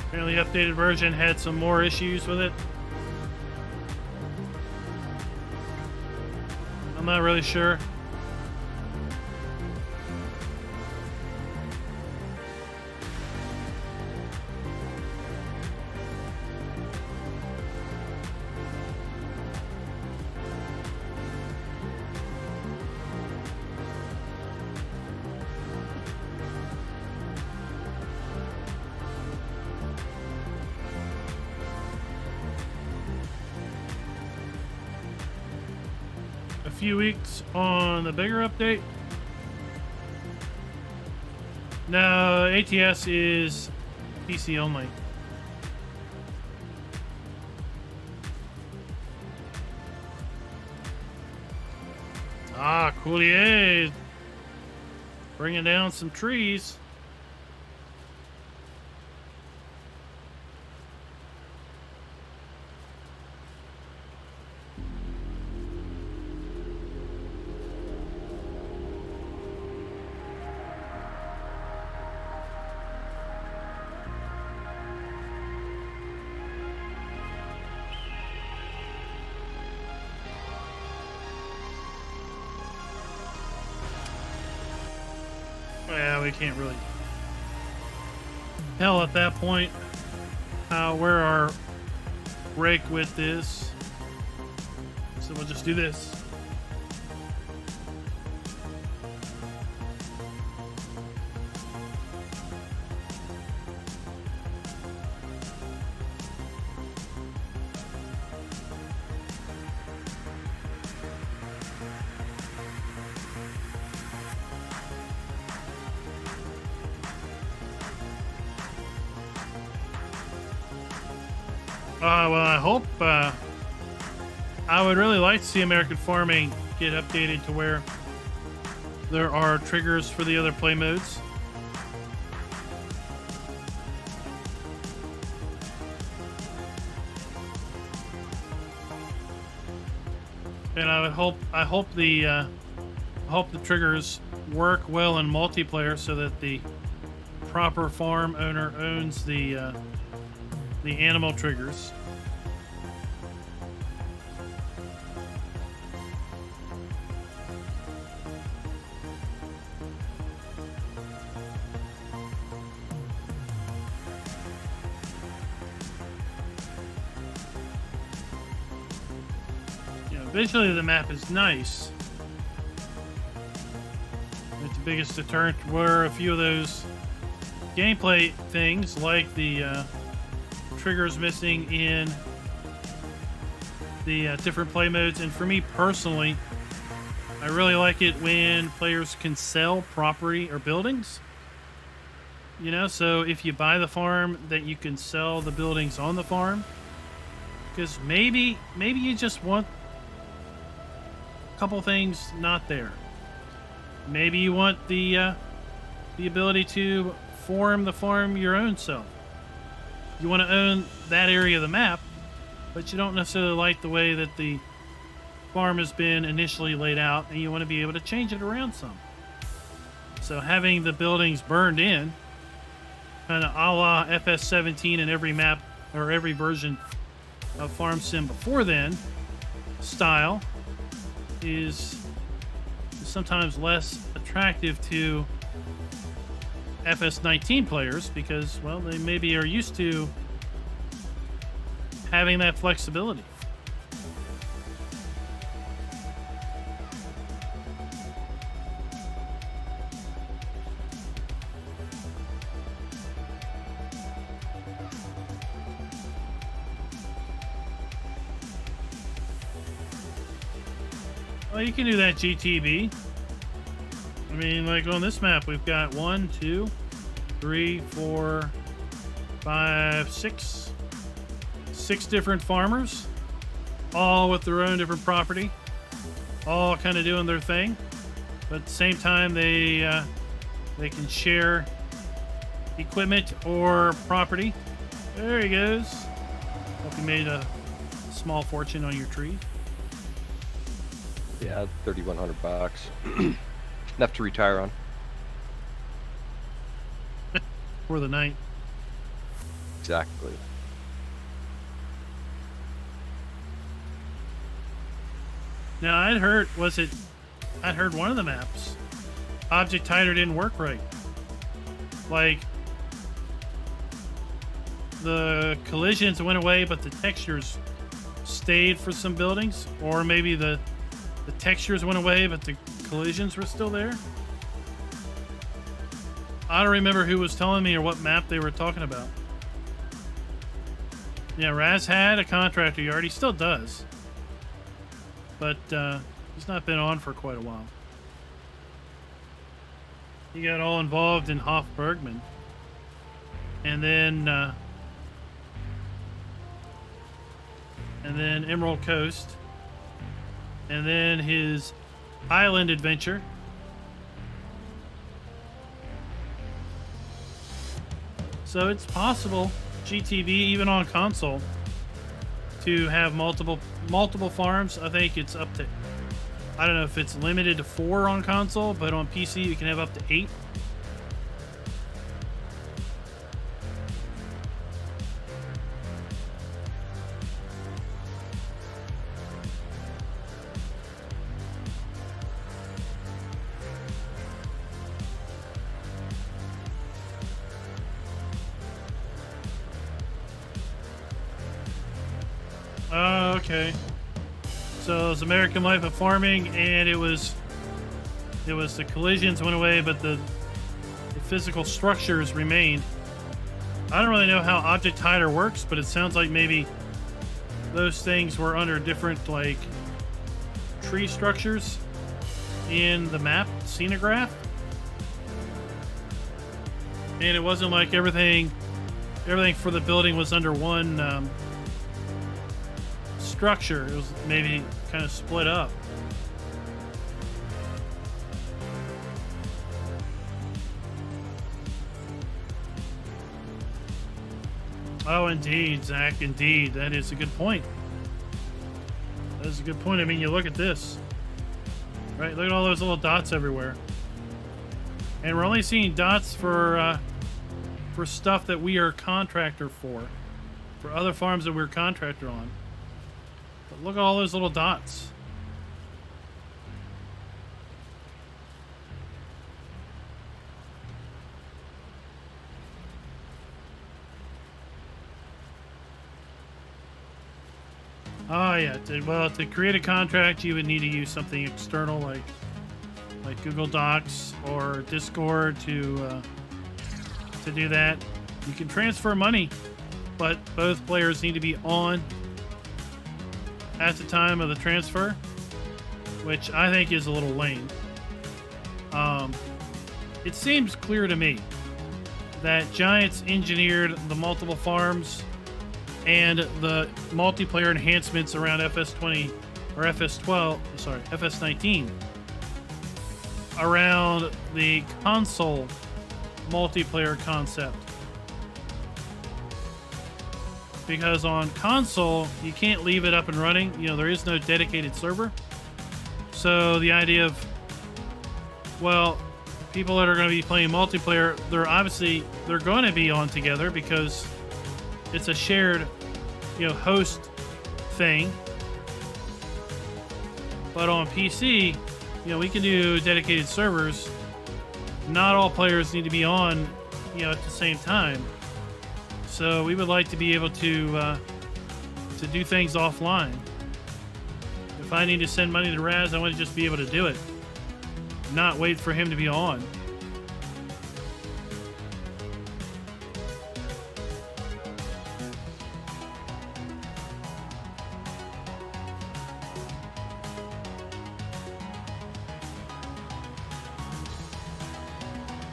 Apparently, the updated version had some more issues with it. I'm not really sure. Few weeks on the bigger update. No, ATS is PC only. Ah, Coulier bringing down some trees. Yeah, we can't really tell at that point where our break width is. So we'll just do this. Well, I hope, I would really like to see American Farming get updated to where there are triggers for the other play modes. And I hope the triggers work well in multiplayer so that the proper farm owner owns the animal triggers. You know, visually the map is nice. But the biggest deterrent were a few of those gameplay things like the triggers missing in the different play modes. And for me personally, I really like it when players can sell property or buildings. You know, so if you buy the farm, that you can sell the buildings on the farm. Because maybe you just want a couple things not there. Maybe you want the ability to form the farm your own self. You want to own that area of the map, but you don't necessarily like the way that the farm has been initially laid out, and you want to be able to change it around some. So having the buildings burned in, kind of a la FS17 in every map or every version of Farm Sim before then, style is sometimes less attractive to FS19 players because, well, they maybe are used to having that flexibility. Well, you can do that GTB. I mean, like on this map, we've got 1, 2, 3, 4, 5, 6 different farmers, all with their own different property, all kind of doing their thing, but at the same time they can share equipment or property. There he goes. Hope you made a small fortune on your tree. Yeah, 3,100 bucks. Enough to retire on. For the night. Exactly. Now I'd heard one of the maps, Object Hider didn't work right. Like the collisions went away, but the textures stayed for some buildings, or maybe the textures went away, but the collisions were still there. I don't remember who was telling me or what map they were talking about. Yeah, Raz had a contractor yard. He still does. But he's not been on for quite a while. He got all involved in Hofbergman. And then Emerald Coast. And then his island adventure. So it's possible, GTV, even on console, to have multiple farms. I think it's up to, I don't know if it's limited to 4 on console, but on PC you can have up to 8. Oh, okay. So it was American Life of Farming, and it was the collisions went away, but the physical structures remained. I don't really know how Object Hider works, but it sounds like maybe those things were under different, like, tree structures in the map scenograph. And it wasn't like everything for the building was under one structure. It was maybe kind of split up. Oh, indeed, Zach, indeed. That is a good point. That is a good point. I mean, you look at this. Right? Look at all those little dots everywhere. And we're only seeing dots for stuff that we are contractor for other farms that we're contractor on. But look at all those little dots. Oh yeah, to create a contract you would need to use something external like Google Docs or Discord to do that. You can transfer money, but both players need to be on at the time of the transfer, which I think is a little lame. It seems clear to me that Giants engineered the multiple farms and the multiplayer enhancements around FS20 or FS19 around the console multiplayer concept. because on console you can't leave it up and running. You know, there is no dedicated server. So the idea of, well, people that are going to be playing multiplayer, they're going to be on together because it's a shared, you know, host thing. But on PC, you know, we can do dedicated servers. Not all players need to be on, you know, at the same time. So we would like to be able to do things offline. If I need to send money to Raz, I want to just be able to do it, not wait for him to be on.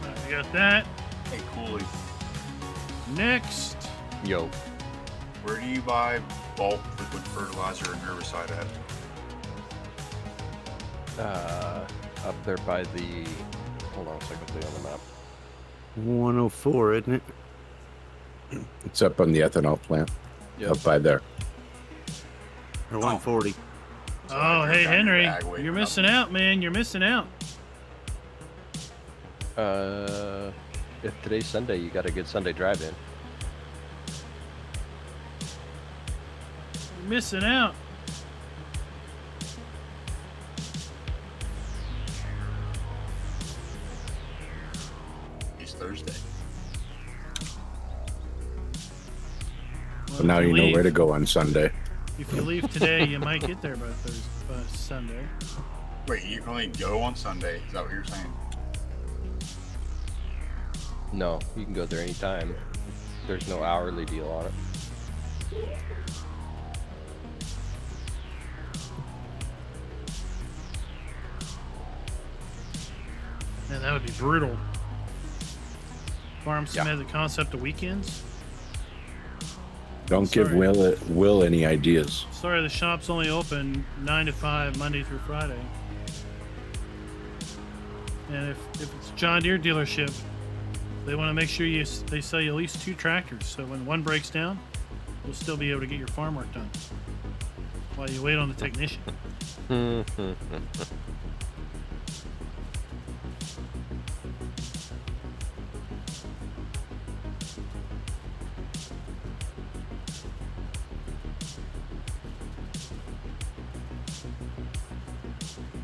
Right, we got that. Hey, Cooley, Next. Yo. where do you buy bulk liquid fertilizer in Riverside at? Up there by the. Hold on a second, I'll on the map. 104, isn't it? It's up on the ethanol plant. Yep. Up by there. Or 140. So Oh, I hey, drove down your Henry, bag waiting you're up. missing out, man. You're missing out. If today's Sunday, you got a good Sunday drive-in. You're missing out. It's Thursday. Well, So now if you know leave- where to go on Sunday. If you leave today, you might get there by Sunday. Wait, you can only go on Sunday. Is that what you're saying? No, you can go there anytime. There's no hourly deal on it. Man, that would be brutal. Farm Yeah. Sim had the concept of weekends. Don't give Sorry. Will any ideas. Sorry, the shop's only open 9 to 5, Monday through Friday. And if it's a John Deere dealership, they want to make sure they sell you at least 2 tractors. So when one breaks down, you'll still be able to get your farm work done while you wait on the technician.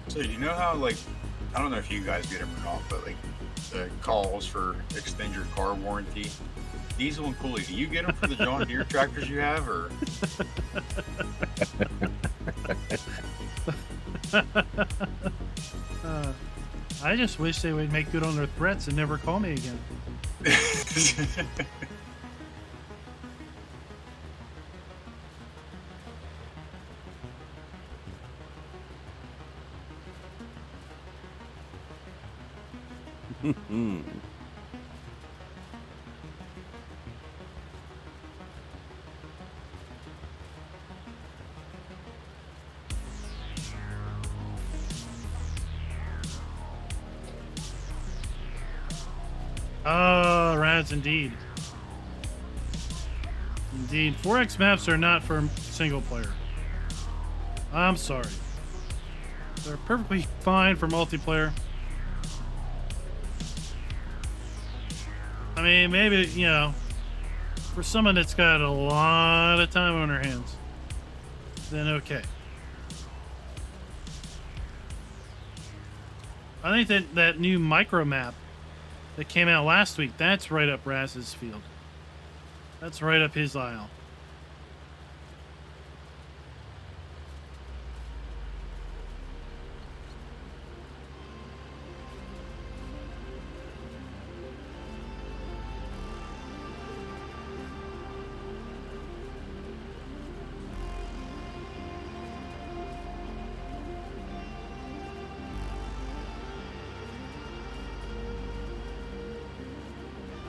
So do you know how, like, I don't know if you guys get them or not, but like the calls for extend your car warranty, Diesel and Cooley, do you get them for the John Deere tractors you have, or? I just wish they would make good on their threats and never call me again. Oh, rats indeed. Indeed. 4X maps are not for single player. I'm sorry. They're perfectly fine for multiplayer. I mean, maybe, you know, for someone that's got a lot of time on their hands, then okay. I think that new micro map that came out last week, that's right up Raz's field. That's right up his aisle.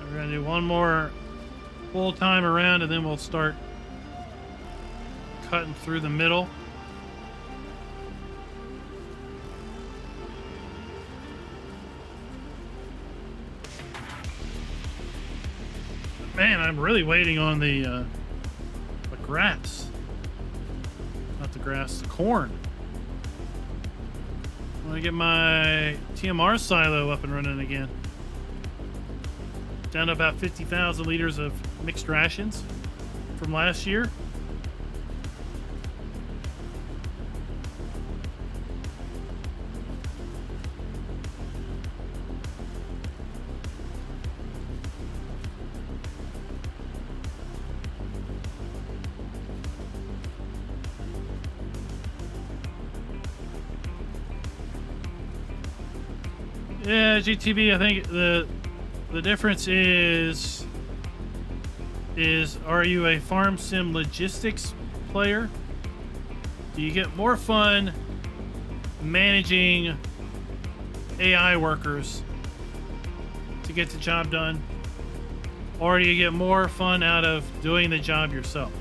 We're gonna do one more full time around and then we'll start cutting through the middle. Man, I'm really waiting on the grass. Not the grass, the corn. I want to get my TMR silo up and running again. Down to about 50,000 liters of mixed rations from last year. Yeah, GTB, I think the difference is are you a farm sim logistics player? Do you get more fun managing AI workers to get the job done? Or do you get more fun out of doing the job yourself?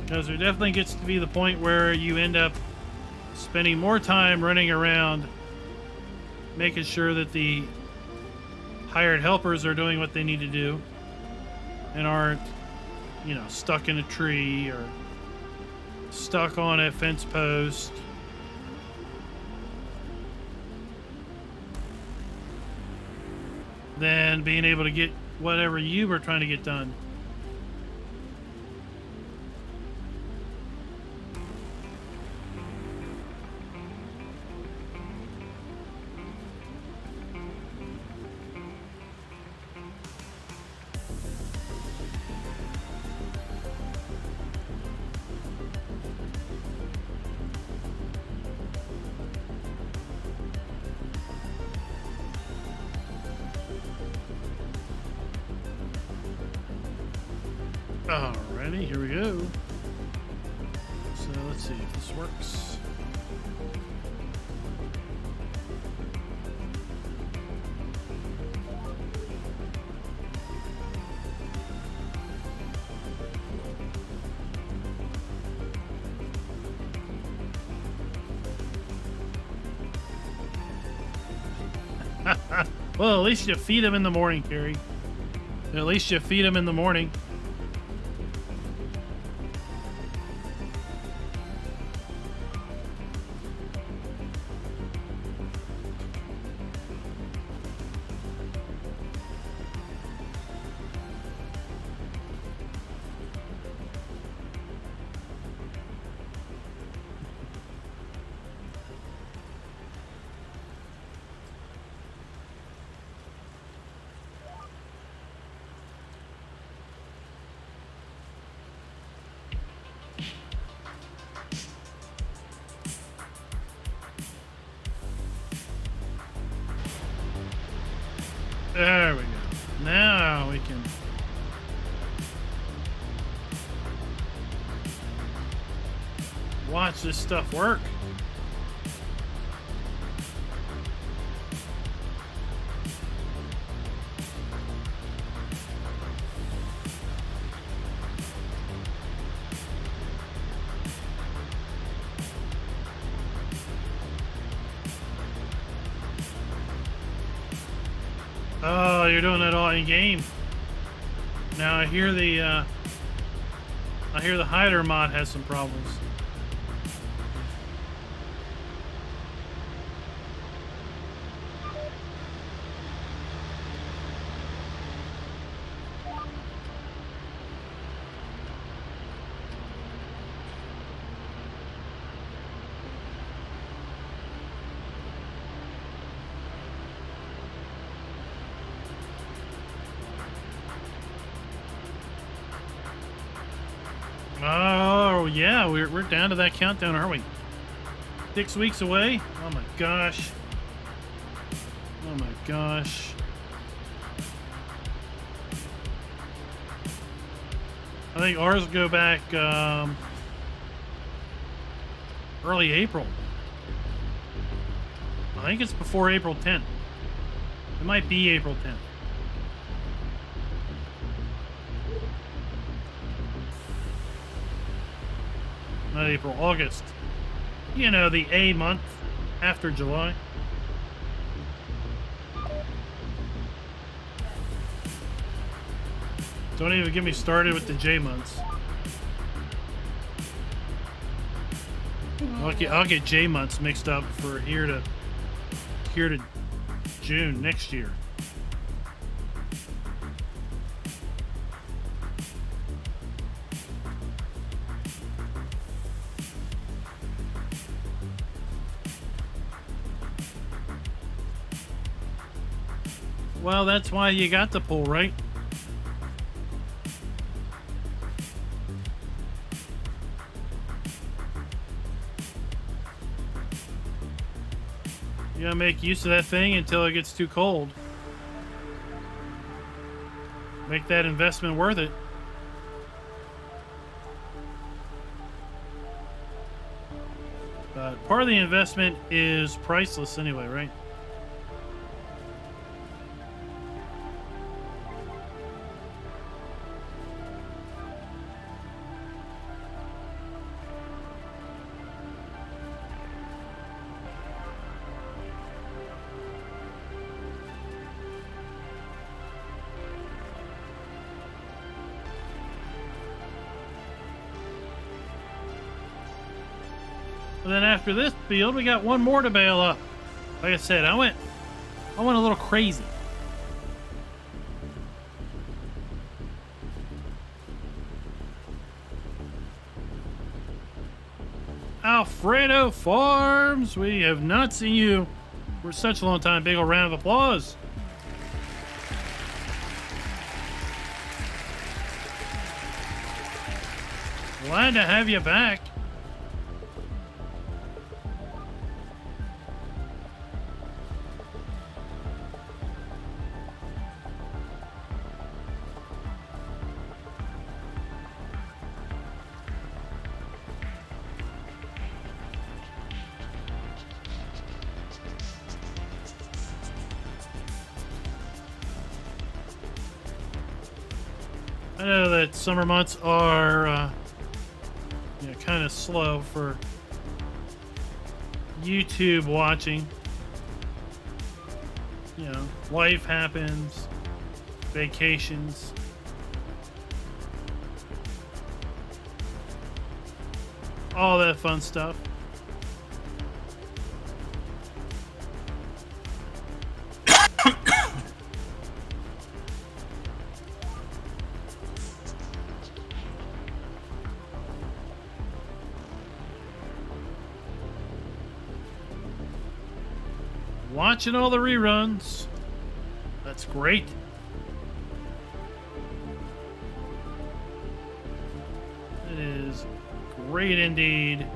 Because there definitely gets to be the point where you end up spending more time running around making sure that the hired helpers are doing what they need to do and aren't, you know, stuck in a tree or stuck on a fence post. Than being able to get whatever you were trying to get done. Alrighty, here we go. So let's see if this works. Well, at least you feed them in the morning, Carrie. At least you feed them in the morning. There we go. Now we can watch this stuff work. Oh, you're doing it all in game. Now I hear the hider mod has some problems. Oh, yeah, we're down to that countdown, aren't we? 6 weeks away? Oh my gosh. Oh my gosh. I think ours will go back early April. I think it's before April 10th. It might be April 10th. Not April, August. You know, the A month after July. Don't even get me started with the J months. I'll get J months mixed up for here to June next year. Well, that's why you got the pool, right? You gotta make use of that thing until it gets too cold. Make that investment worth it. But part of the investment is priceless anyway, right? And then after this field, we got one more to bail up. Like I said, I went a little crazy. Alfredo Farms, we have not seen you for such a long time. Big old round of applause. Glad to have you back. I know that summer months are kind of slow for YouTube watching. You know, life happens, vacations. All that fun stuff. Watching all the reruns. That's great. It is great indeed.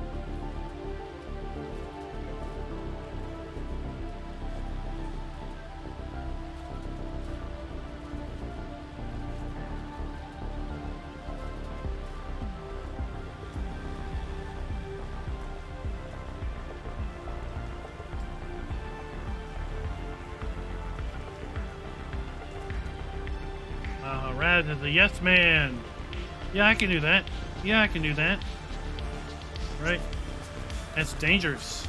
Rad is a yes man. Yeah, I can do that. Yeah, I can do that. Right? That's dangerous.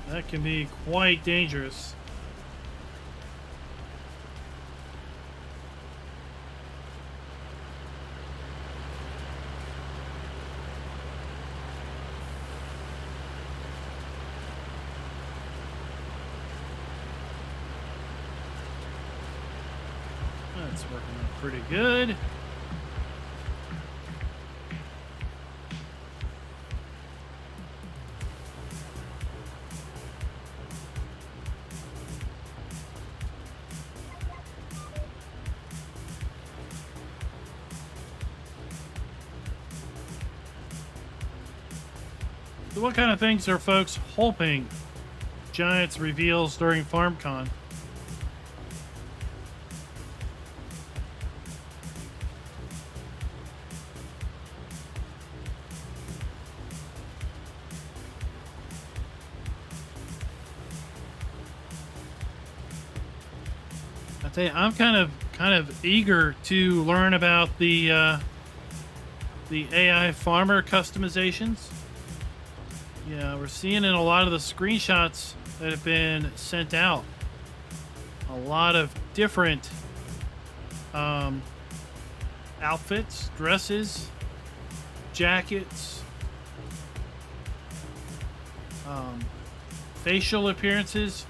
That can be quite dangerous. That's working out pretty good. So what kind of things are folks hoping Giants reveals during FarmCon? I tell you, I'm kind of eager to learn about the AI farmer customizations. Yeah, we're seeing in a lot of the screenshots that have been sent out a lot of different outfits, dresses, jackets, facial appearances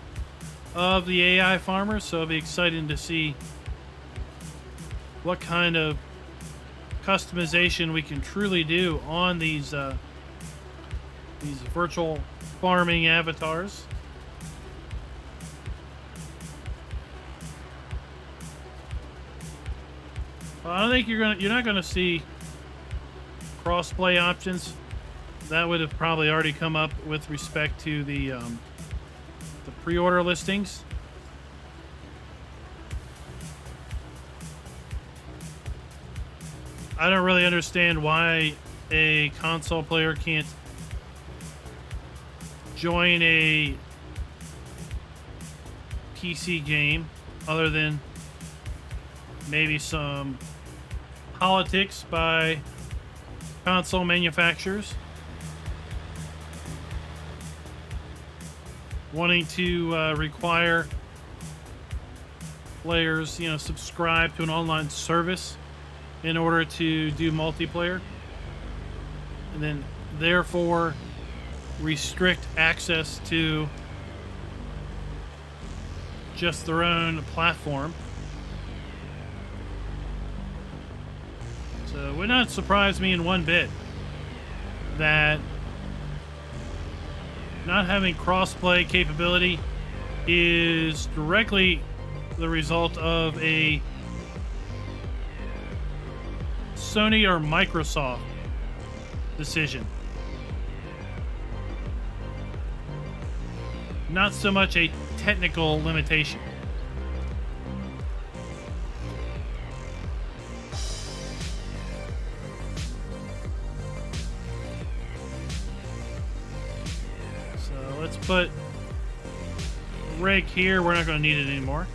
of the AI farmers. So it'll be exciting to see what kind of customization we can truly do on these virtual farming avatars. Well, I don't think you're not gonna see cross-play options. That would have probably already come up with respect to the pre-order listings. I don't really understand why a console player can't join a PC game other than maybe some politics by console manufacturers wanting to require players, subscribe to an online service in order to do multiplayer, and then therefore restrict access to just their own platform. So it would not surprise me in one bit that not having cross-play capability is directly the result of a Sony or Microsoft decision. Not so much a technical limitation. So let's put rig here. We're not going to need it anymore.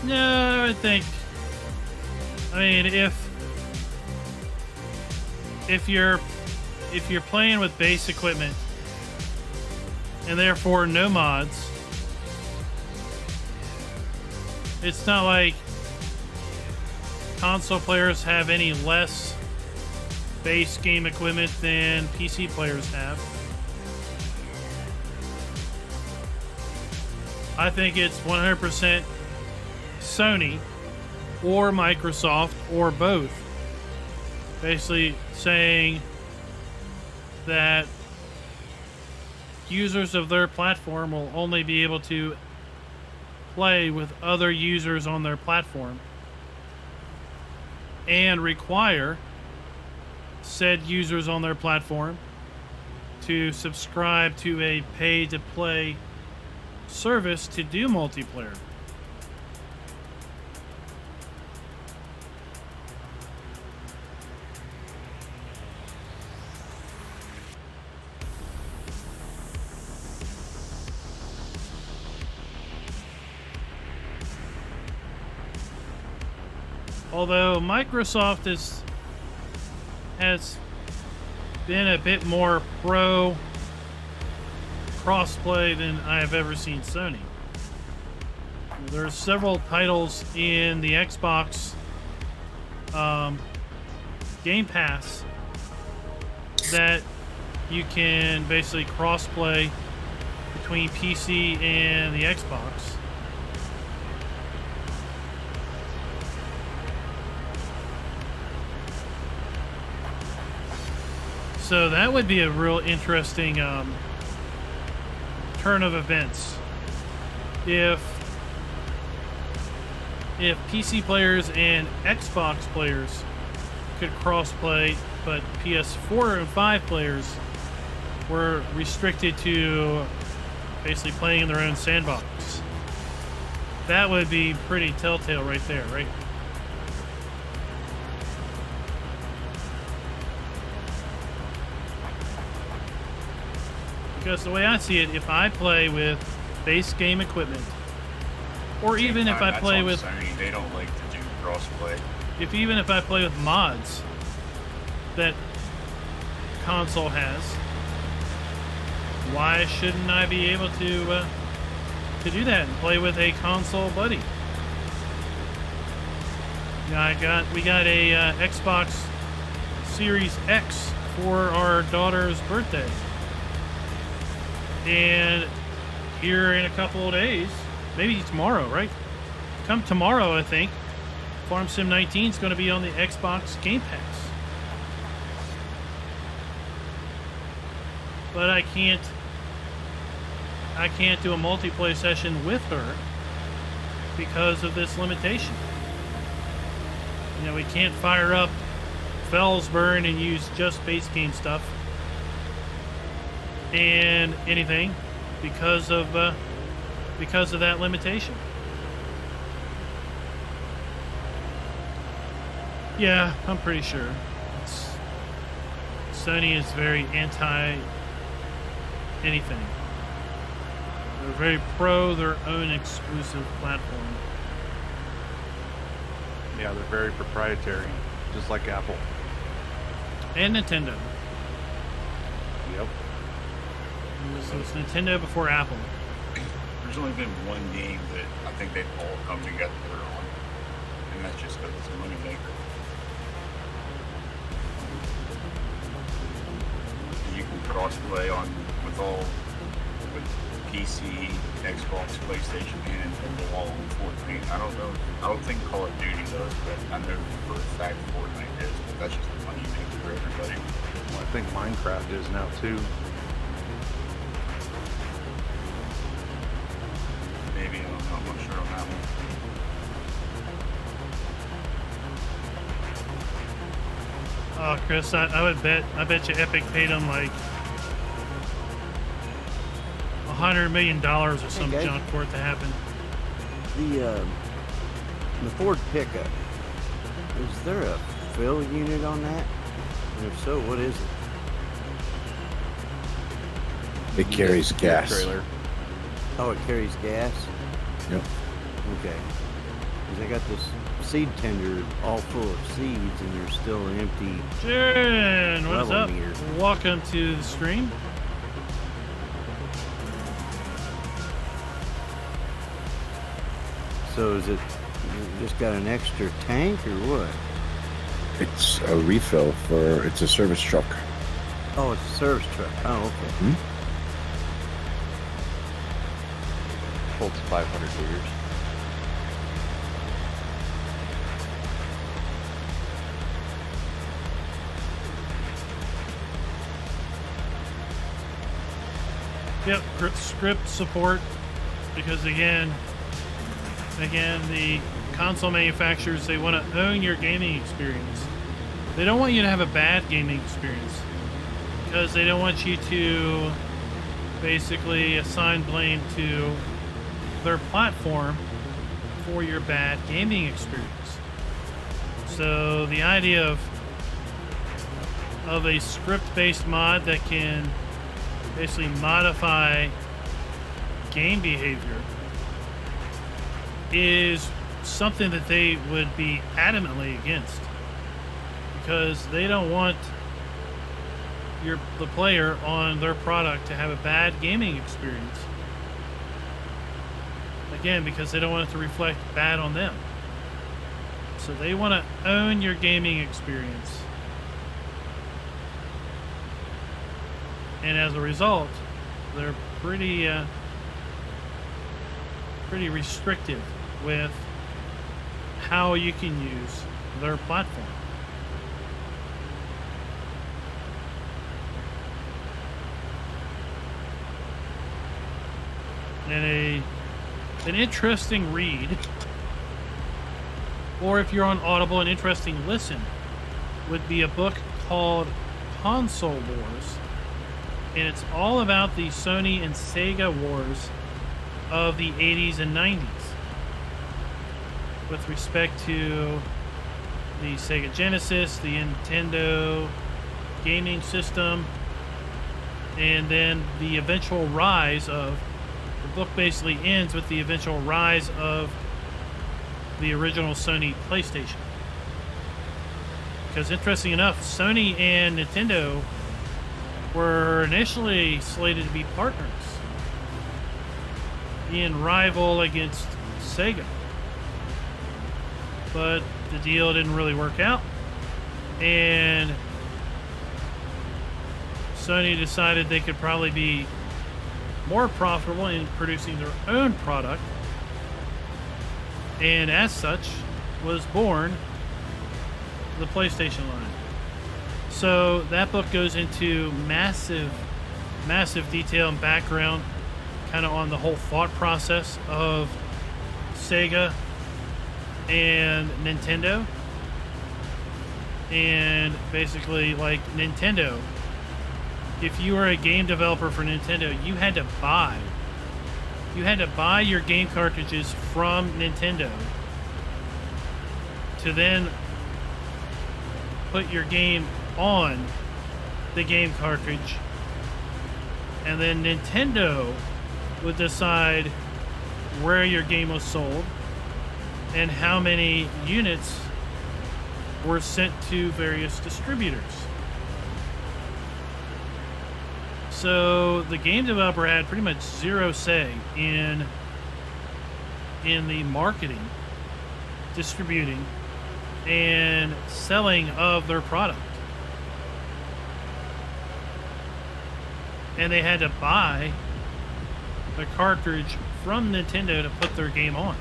No, I think. I mean, if you're playing with base equipment and therefore no mods, it's not like console players have any less base game equipment than PC players have. I think it's 100% Sony or Microsoft or both, basically saying that users of their platform will only be able to play with other users on their platform and require said users on their platform to subscribe to a pay-to-play service to do multiplayer. Although Microsoft has been a bit more pro crossplay than I have ever seen Sony. There are several titles in the Xbox Game Pass that you can basically crossplay between PC and the Xbox. So that would be a real interesting turn of events. If PC players and Xbox players could cross-play, but PS4 and 5 players were restricted to basically playing in their own sandbox, that would be pretty telltale right there, right? Because the way I see it, if I play with base game equipment, or even if I That's play on with, Sony, they don't like to do crossplay. even if I play with mods that console has, why shouldn't I be able to do that and play with a console buddy? Yeah, we got a Xbox Series X for our daughter's birthday, and here in a couple of days, maybe tomorrow, right? Come tomorrow, I think, Farm Sim 19 is going to be on the Xbox Game Pass. But I can't do a multiplayer session with her because of this limitation. You know, we can't fire up Felsburn and use just base game stuff and anything because of that limitation. Yeah, I'm pretty sure. Sony is very anti anything. They're very pro their own exclusive platform. Yeah, they're very proprietary, just like Apple. And Nintendo. Yep. So it's Nintendo before Apple. There's only been one game that I think they've all come together on, and that's just because it's a money maker. You can cross-play with PC, Xbox, PlayStation, and Nintendo all on Fortnite. I don't think Call of Duty does, but I know for a fact Fortnite is, but that's just a money maker for everybody. Well, I think Minecraft is now too. Maybe, I don't know, I'm not sure on that one. Oh, Chris, I bet you Epic paid them like $100 million or some guys. junk for it to happen. The Ford pickup, is there a fill unit on that? And if so, what is it? It carries gas. Trailer. Oh, it carries gas? Yep. Okay. Because I got this seed tender all full of seeds and there's still an empty. Jen, what is level up? meter. Welcome to the stream. So is it just got an extra tank or what? It's a refill it's a service truck. Oh, it's a service truck. Oh, okay. Holds 500 liters. Yep, script support, because again, the console manufacturers, they want to own your gaming experience. They don't want you to have a bad gaming experience, because they don't want you to basically assign blame to their platform for your bad gaming experience. So the idea of a script-based mod that can basically modify game behavior is something that they would be adamantly against, because they don't want the player on their product to have a bad gaming experience, again, because they don't want it to reflect bad on them. So they want to own your gaming experience, and as a result, they're pretty restrictive with how you can use their platform. and an interesting read, or if you're on Audible, an interesting listen, would be a book called Console Wars, and it's all about the Sony and Sega wars of the 80s and 90s with respect to the Sega Genesis, the Nintendo gaming system, and then the eventual rise of, the book basically ends with the eventual rise of the original Sony PlayStation. Because interesting enough, Sony and Nintendo were initially slated to be partners, being rival against Sega. But the deal didn't really work out, and Sony decided they could probably be more profitable in producing their own product, and as such was born the PlayStation line. So that book goes into massive detail and background kind of on the whole thought process of Sega and Nintendo, and basically, like, Nintendo, if you were a game developer for Nintendo, you had to buy your game cartridges from Nintendo to then put your game on the game cartridge, and then Nintendo would decide where your game was sold and how many units were sent to various distributors. So the game developer had pretty much zero say in the marketing, distributing, and selling of their product. And they had to buy the cartridge from Nintendo to put their game on.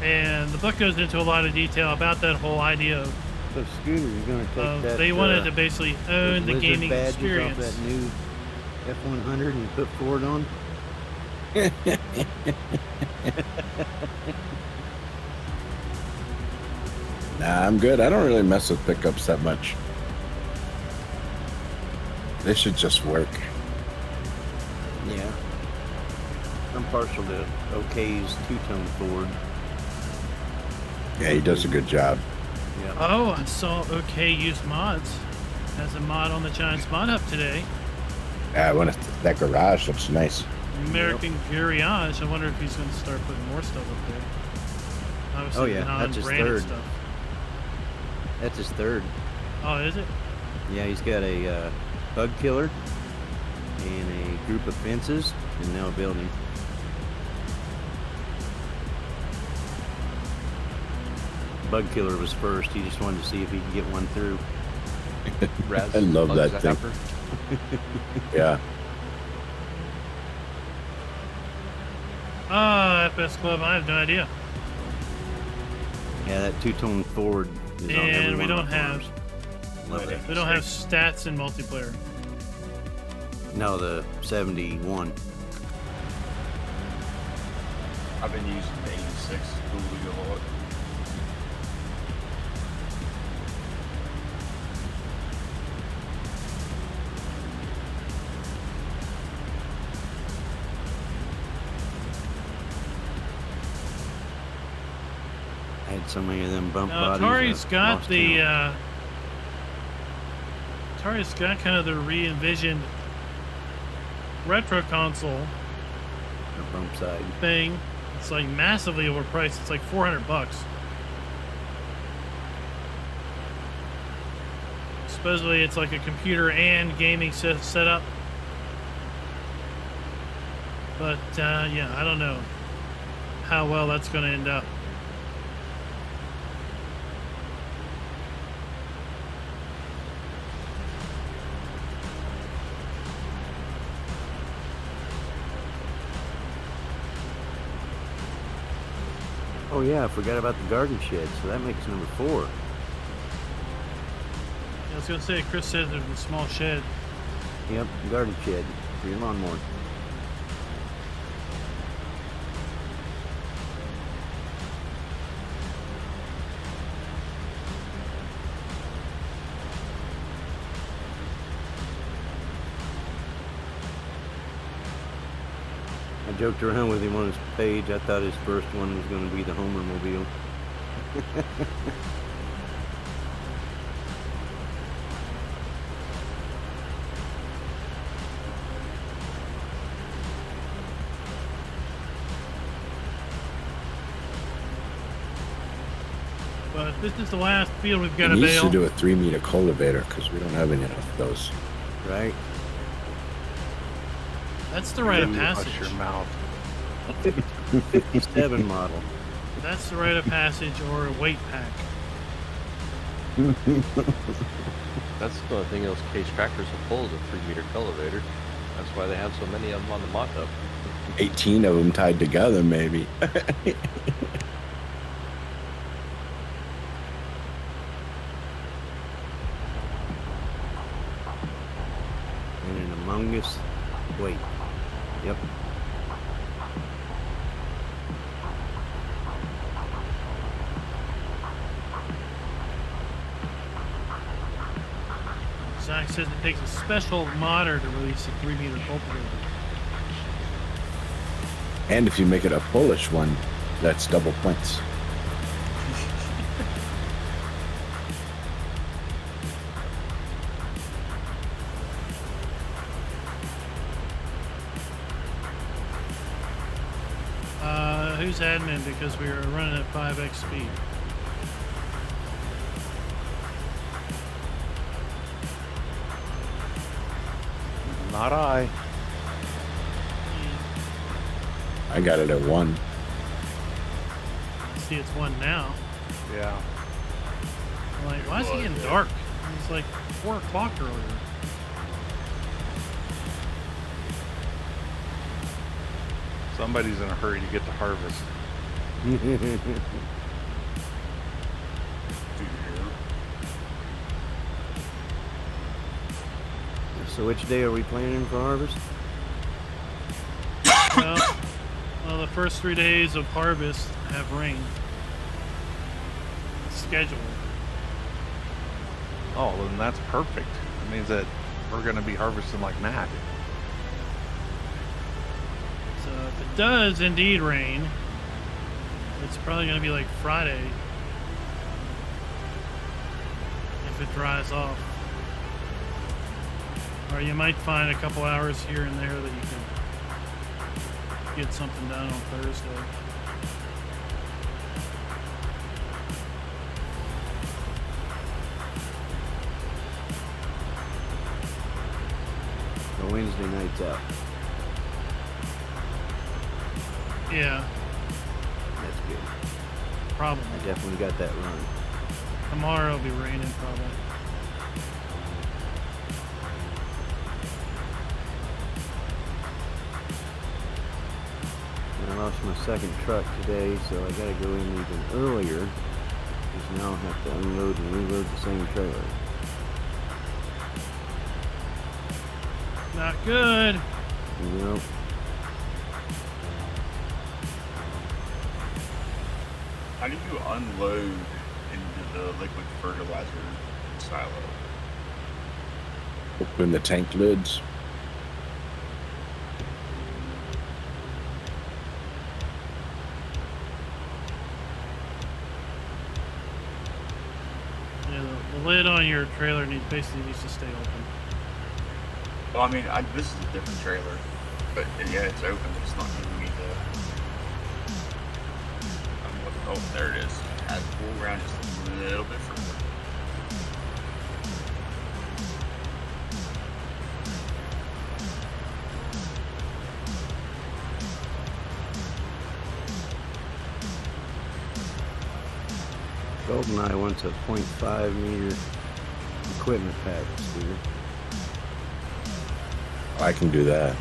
And the book goes into a lot of detail about that whole idea of So Scooter, you're going to take that. they wanted to basically own the those gaming badges experience. off that new F100 and put Ford on. Nah, I'm good. I don't really mess with pickups that much. They should just work. Yeah. I'm partial to OK's two-tone Ford. Yeah, he does a good job. Yeah. Oh, I saw OK Use Mods has a mod on the Giants Mod Hub today. Yeah, that garage looks nice. American Garage. I wonder if he's going to start putting more stuff up there. Obviously, Oh, yeah, that's his non-branded third. stuff. That's his third. Oh, is it? Yeah, he's got a bug killer and a group of fences and now a building. Bug killer was first. He just wanted to see if he could get one through. Raz, I love Bugs that thing. Zapper. Yeah. FS Club. I have no idea. Yeah, that two-tone Ford is on every And we one of don't my have cars. Love it. we don't have stats in multiplayer. No, the 71. I've been using the 86 Google a lot. I had so many of them bump Now, bodies. Atari's I got lost the count. Atari's got kind of the re-envisioned retro console The bump side. thing. It's like massively overpriced. It's like $400. Supposedly, it's like a computer and gaming setup. But yeah, I don't know how well that's going to end up. Oh yeah, I forgot about the garden shed, so that makes number 4. I was gonna say, Chris said there's a small shed. Yep, garden shed for your lawnmower. I joked around with him on his page. I thought his first one was going to be the Homer Mobile. But this is the last field we've got We to need bale. to do a 3-meter cultivator because we don't have any of those. Right? That's the rite of Hush passage. your mouth. 57 model. That's the rite of passage or a weight pack. That's the only thing those cage tractors will pull is a 3-meter cultivator. That's why they have so many of them on the mock-up. 18 of them tied together, maybe. And an humongous weight. Yep. Zach says it takes a special modder to release a 3-meter cultivator. And if you make it a Polish one, that's double points. Who's admin because we were running at 5x speed? Not I. I got it at 1. See, it's 1 now. Yeah. I'm like, why is it getting dark? It's like 4 o'clock earlier. Somebody's in a hurry to get to harvest. So which day are we planning for harvest? Well, the first 3 days of harvest have rain. Scheduled. Oh, then that's perfect. It means that we're going to be harvesting like mad. So if it does indeed rain, it's probably going to be like Friday if it dries off. Or you might find a couple hours here and there that you can get something done on Thursday. So Wednesday night's out. Yeah, That's good. probably. I definitely got that run. Tomorrow will be raining probably. And I lost my second truck today, so I gotta go in even earlier. Because now I'll have to unload and reload the same trailer. Not good. You know, How do you unload into the liquid fertilizer silo? Open the tank lids. Yeah, the lid on your trailer basically needs to stay open. Well, I mean, this is a different trailer, but yeah, it's open. It's not giving me the. Oh, there it is. I had to pull around just a little bit further. Goldeneye wants a 0.5 meter equipment package, Steven. I can do that.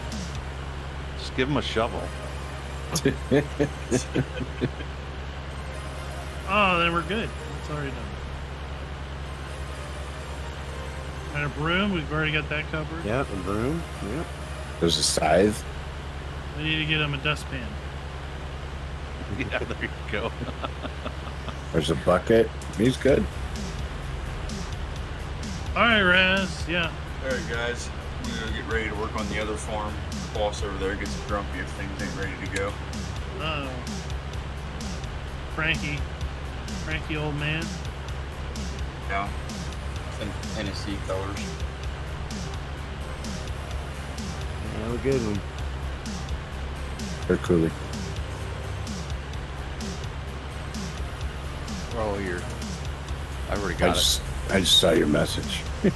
Just give them a shovel. Oh, then we're good. It's already done. And a broom, we've already got that covered. Yeah, the broom. Yep. There's a scythe. We need to get him a dustpan. Yeah, there you go. There's a bucket. He's good. All right, Raz. Yeah. All right, guys. We're gonna get ready to work on the other farm. The boss over there gets grumpy if things ain't ready to go. Uh-oh. Frankie, old man. Yeah. Some Tennessee colors. Have a good one. They're cool. Oh, I've already got it. I just saw your message. Yes,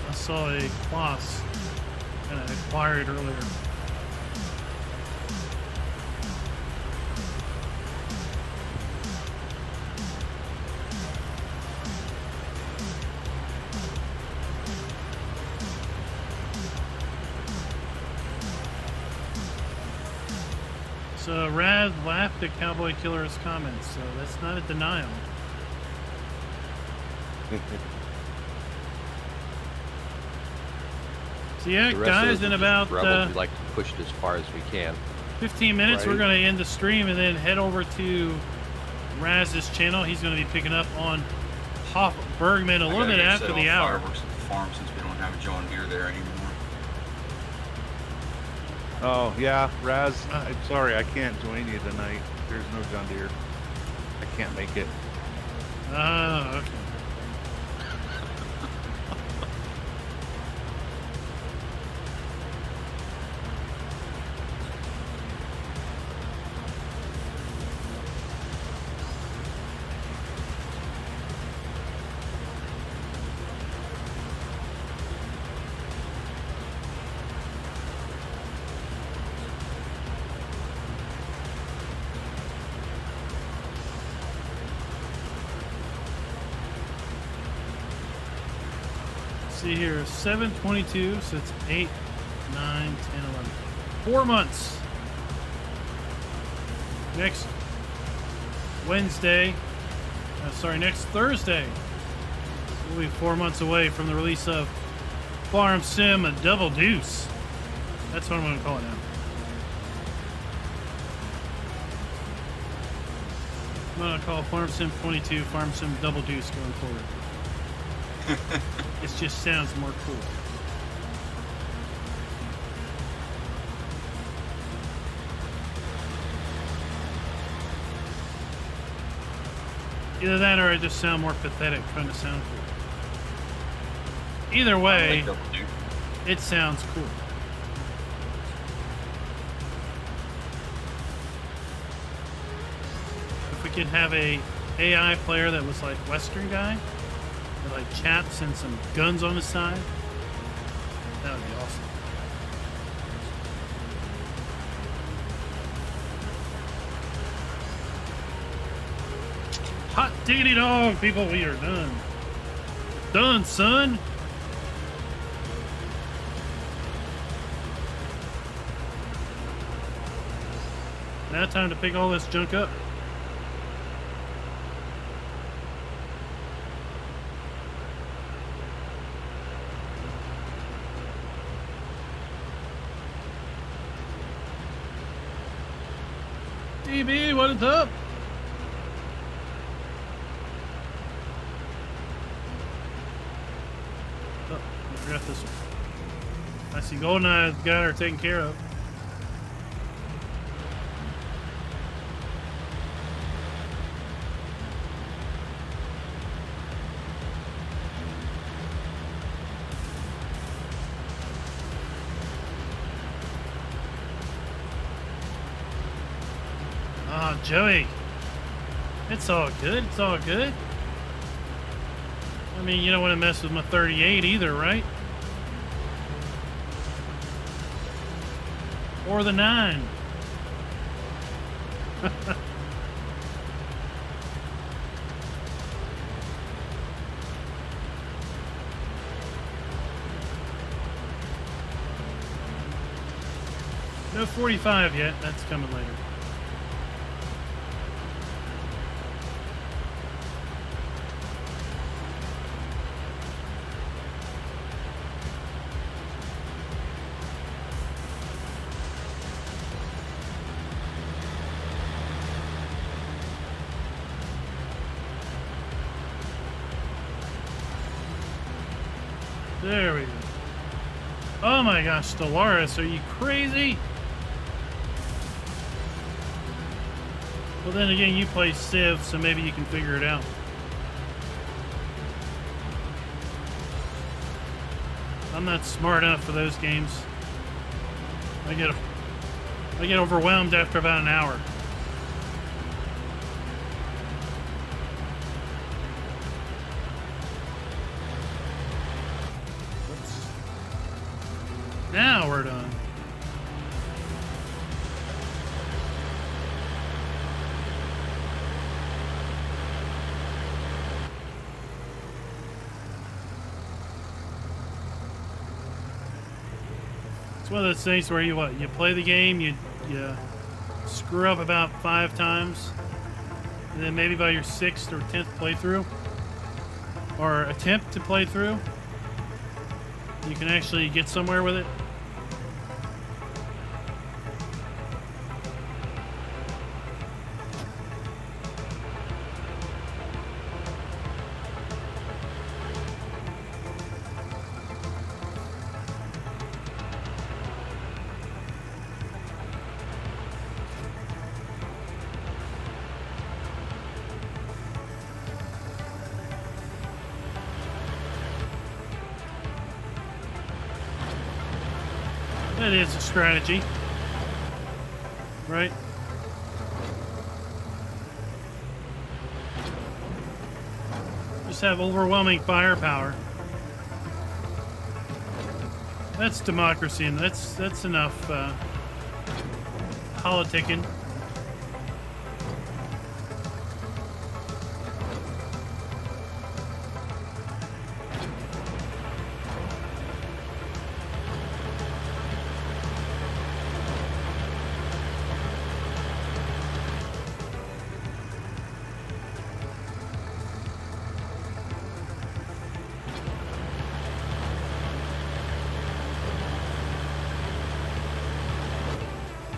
I saw a class and I acquired earlier. So Raz laughed at Cowboy Killer's comments, so that's not a denial. So yeah, The rest of guys, us in are just about rebels. We like to push it as far as we can. 15 minutes, we're Right. going to end the stream and then head over to Raz's channel. He's going to be picking up on Hoff Bergman a little bit after the hour. Fireworks at the farm since we don't have a John Deere there anymore. Oh, yeah, Raz, I'm sorry, I can't join you tonight. There's no John Deere. I can't make it. Oh, okay. See here, 7:22, so it's 8, 9, 10, 11. 4 months. Next Wednesday, next Thursday, we'll be 4 months away from the release of Farm Sim Double Deuce. That's what I'm going to call it now. I'm going to call Farm Sim 22 Farm Sim Double Deuce going forward. It just sounds more cool. Either that or I just sound more pathetic trying to sound cool. Either way, it sounds cool. If we could have a AI player that was like Western guy, with like chaps and some guns on his side, that would be awesome. Hot diggity dog, people, we are done. Done, son. Now time to pick all this junk up. DB, what is up? Oh, I forgot this one. I see Goldeneye got her taken care of. Ah, Joey. It's all good. It's all good. I mean, you don't want to mess with my 38 either, right? Or the 9. No 45 yet. That's coming later. There we go. Oh my gosh, Stellaris, are you crazy? Well, then again, you play Civ, so maybe you can figure it out. I'm not smart enough for those games. I get overwhelmed after about an hour. Whoops. Now we're done. It's one of those things where you play the game, you screw up about 5 times, and then maybe by your 6th or 10th playthrough, or attempt to play through, you can actually get somewhere with it. That is a strategy, right? Just have overwhelming firepower. That's democracy, and that's enough politicking.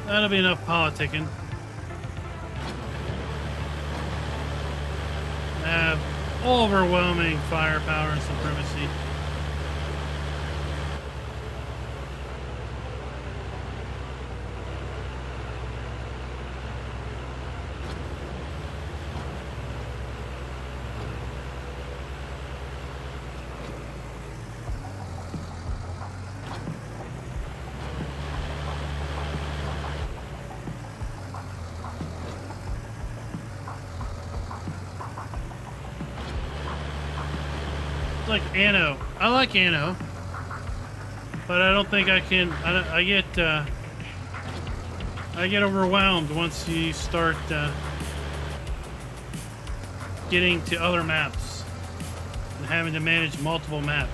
That'll be enough politicking. Have overwhelming firepower and supremacy. Like Anno. I like Anno, but I don't think I can. I get overwhelmed once you start getting to other maps and having to manage multiple maps.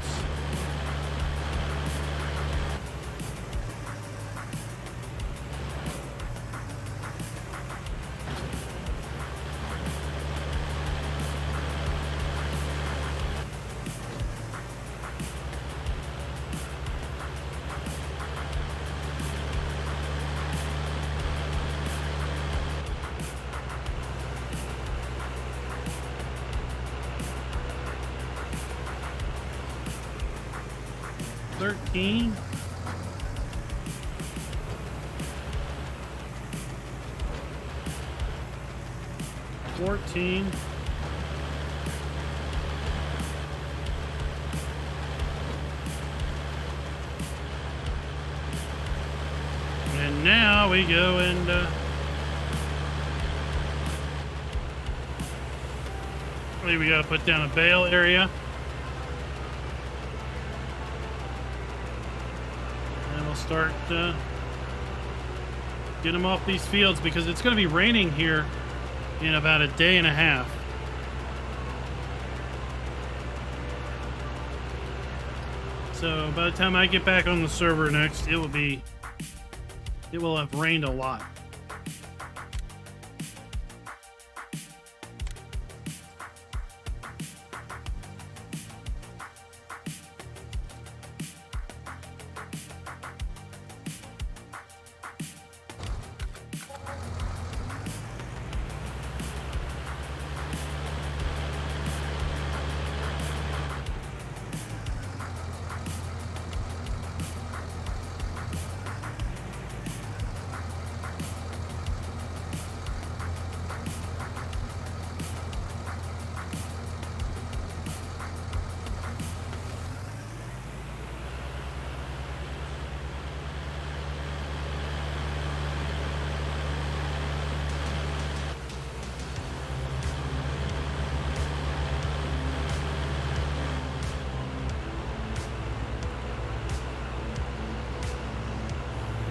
$13. $14. And now we go and we gotta put down a bale area. Start get them off these fields because it's going to be raining here in about a day and a half. So by the time I get back on the server next, it will be it will have rained a lot.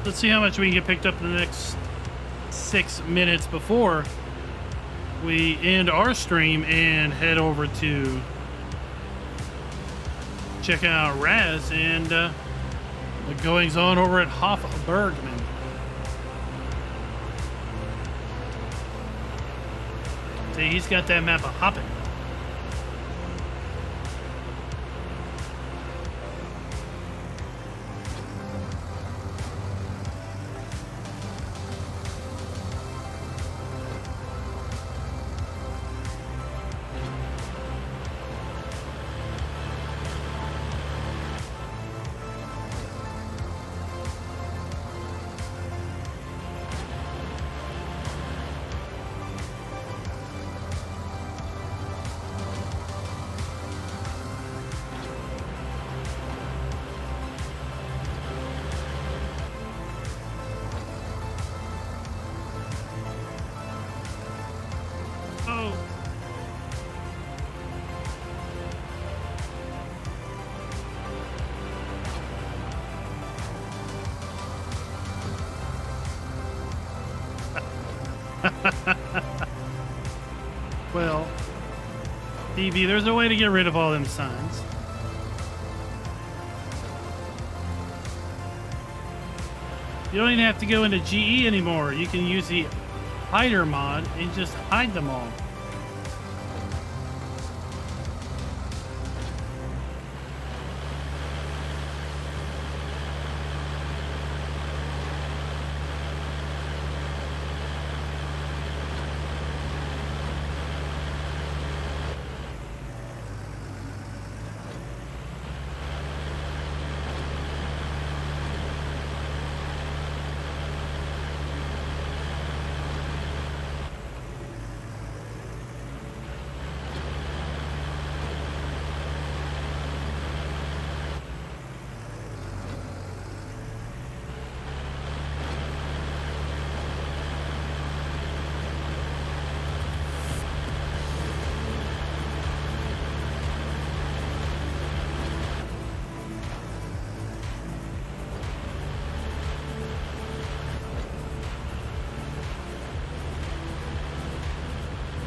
Let's see how much we can get picked up in the next 6 minutes before we end our stream and head over to check out Raz and the goings on over at Hofbergman. See, he's got that map of hopping. Well, TV, there's a way to get rid of all them signs. You don't even have to go into GE anymore. You can use the hider mod and just hide them all.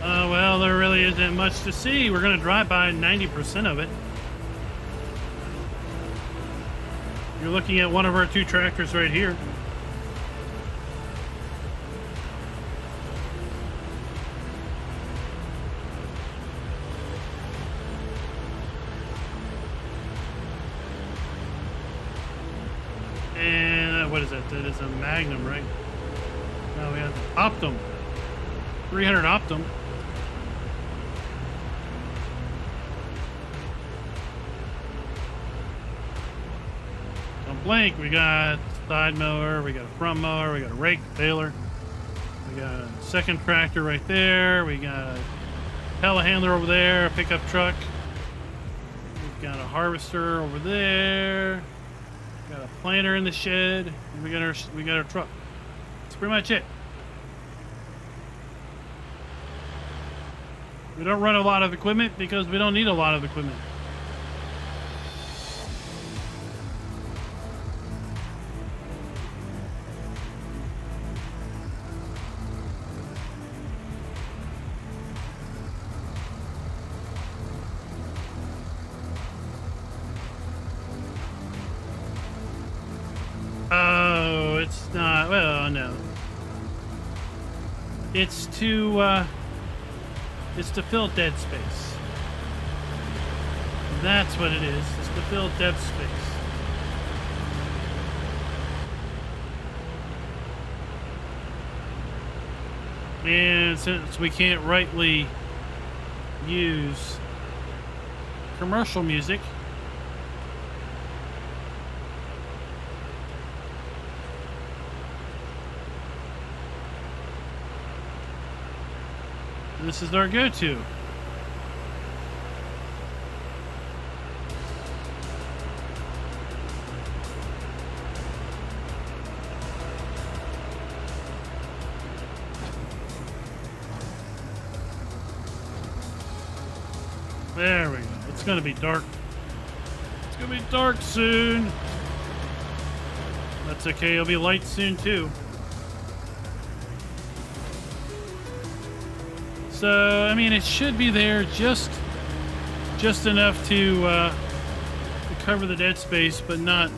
Well, there really isn't much to see. We're going to drive by 90% of it. You're looking at one of our 2 tractors right here. And what is that? That is a Magnum, right? No, we have Optum. 300 Optum. Blank, we got side mower, we got a front mower, we got a rake, baler, we got a second tractor right there, we got a telehandler over there, a pickup truck, we've got a harvester over there, we got a planter in the shed, and we got our truck. That's pretty much it. We don't run a lot of equipment because we don't need a lot of equipment. it's not. Well, no. It's to fill dead space. That's what it is. It's to fill dead space. And since we can't rightly use commercial music, this is our go-to. There we go. It's gonna be dark. It's gonna be dark soon. That's okay. It'll be light soon too. So, I mean, it should be there just enough to cover the dead space, but not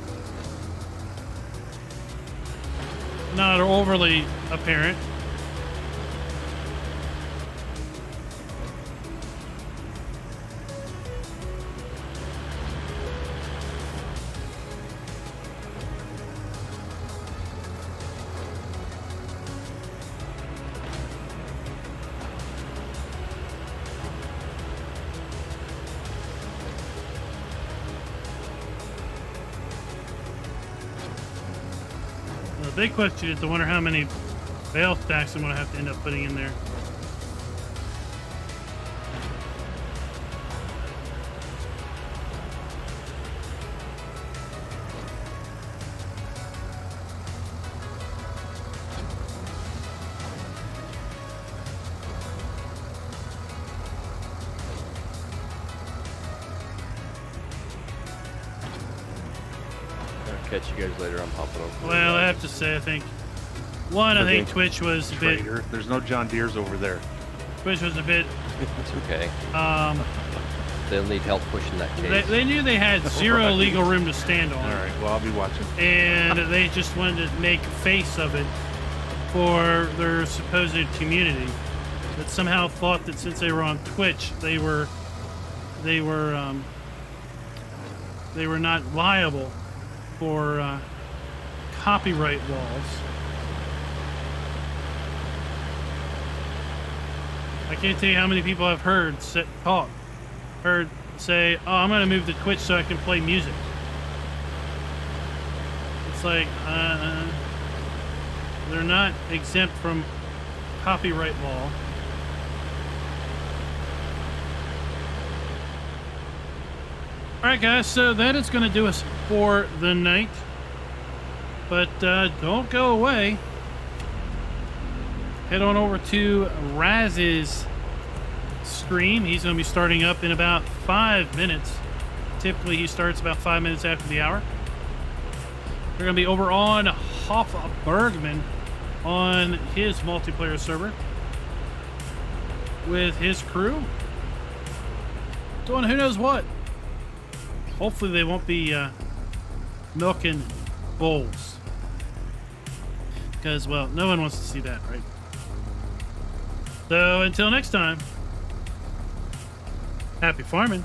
overly apparent. The big question is to wonder how many bale stacks I'm going to have to end up putting in there. Catch you guys later. I'm hopping over. Well, I have to say, I think Twitch was a bit. Traitor. There's no John Deere's over there. Twitch was a bit. It's okay. Um, They'll need help pushing that case. they knew they had zero Right. legal room to stand on. All right. Well, I'll be watching. And they just wanted to make a face of it for their supposed community that somehow thought that since they were on Twitch, they were not liable for copyright laws. I can't tell you how many people I've heard say, "Oh, I'm going to move to Twitch so I can play music." It's like, they're not exempt from copyright law. Alright guys, so that is going to do us for the night. But don't go away. Head on over to Raz's stream. He's going to be starting up in about 5 minutes. Typically he starts about 5 minutes after the hour. They're going to be over on Hoff Bergman on his multiplayer server with his crew. Doing who knows what. Hopefully they won't be milking bulls. Because, well, no one wants to see that, right? So until next time, happy farming.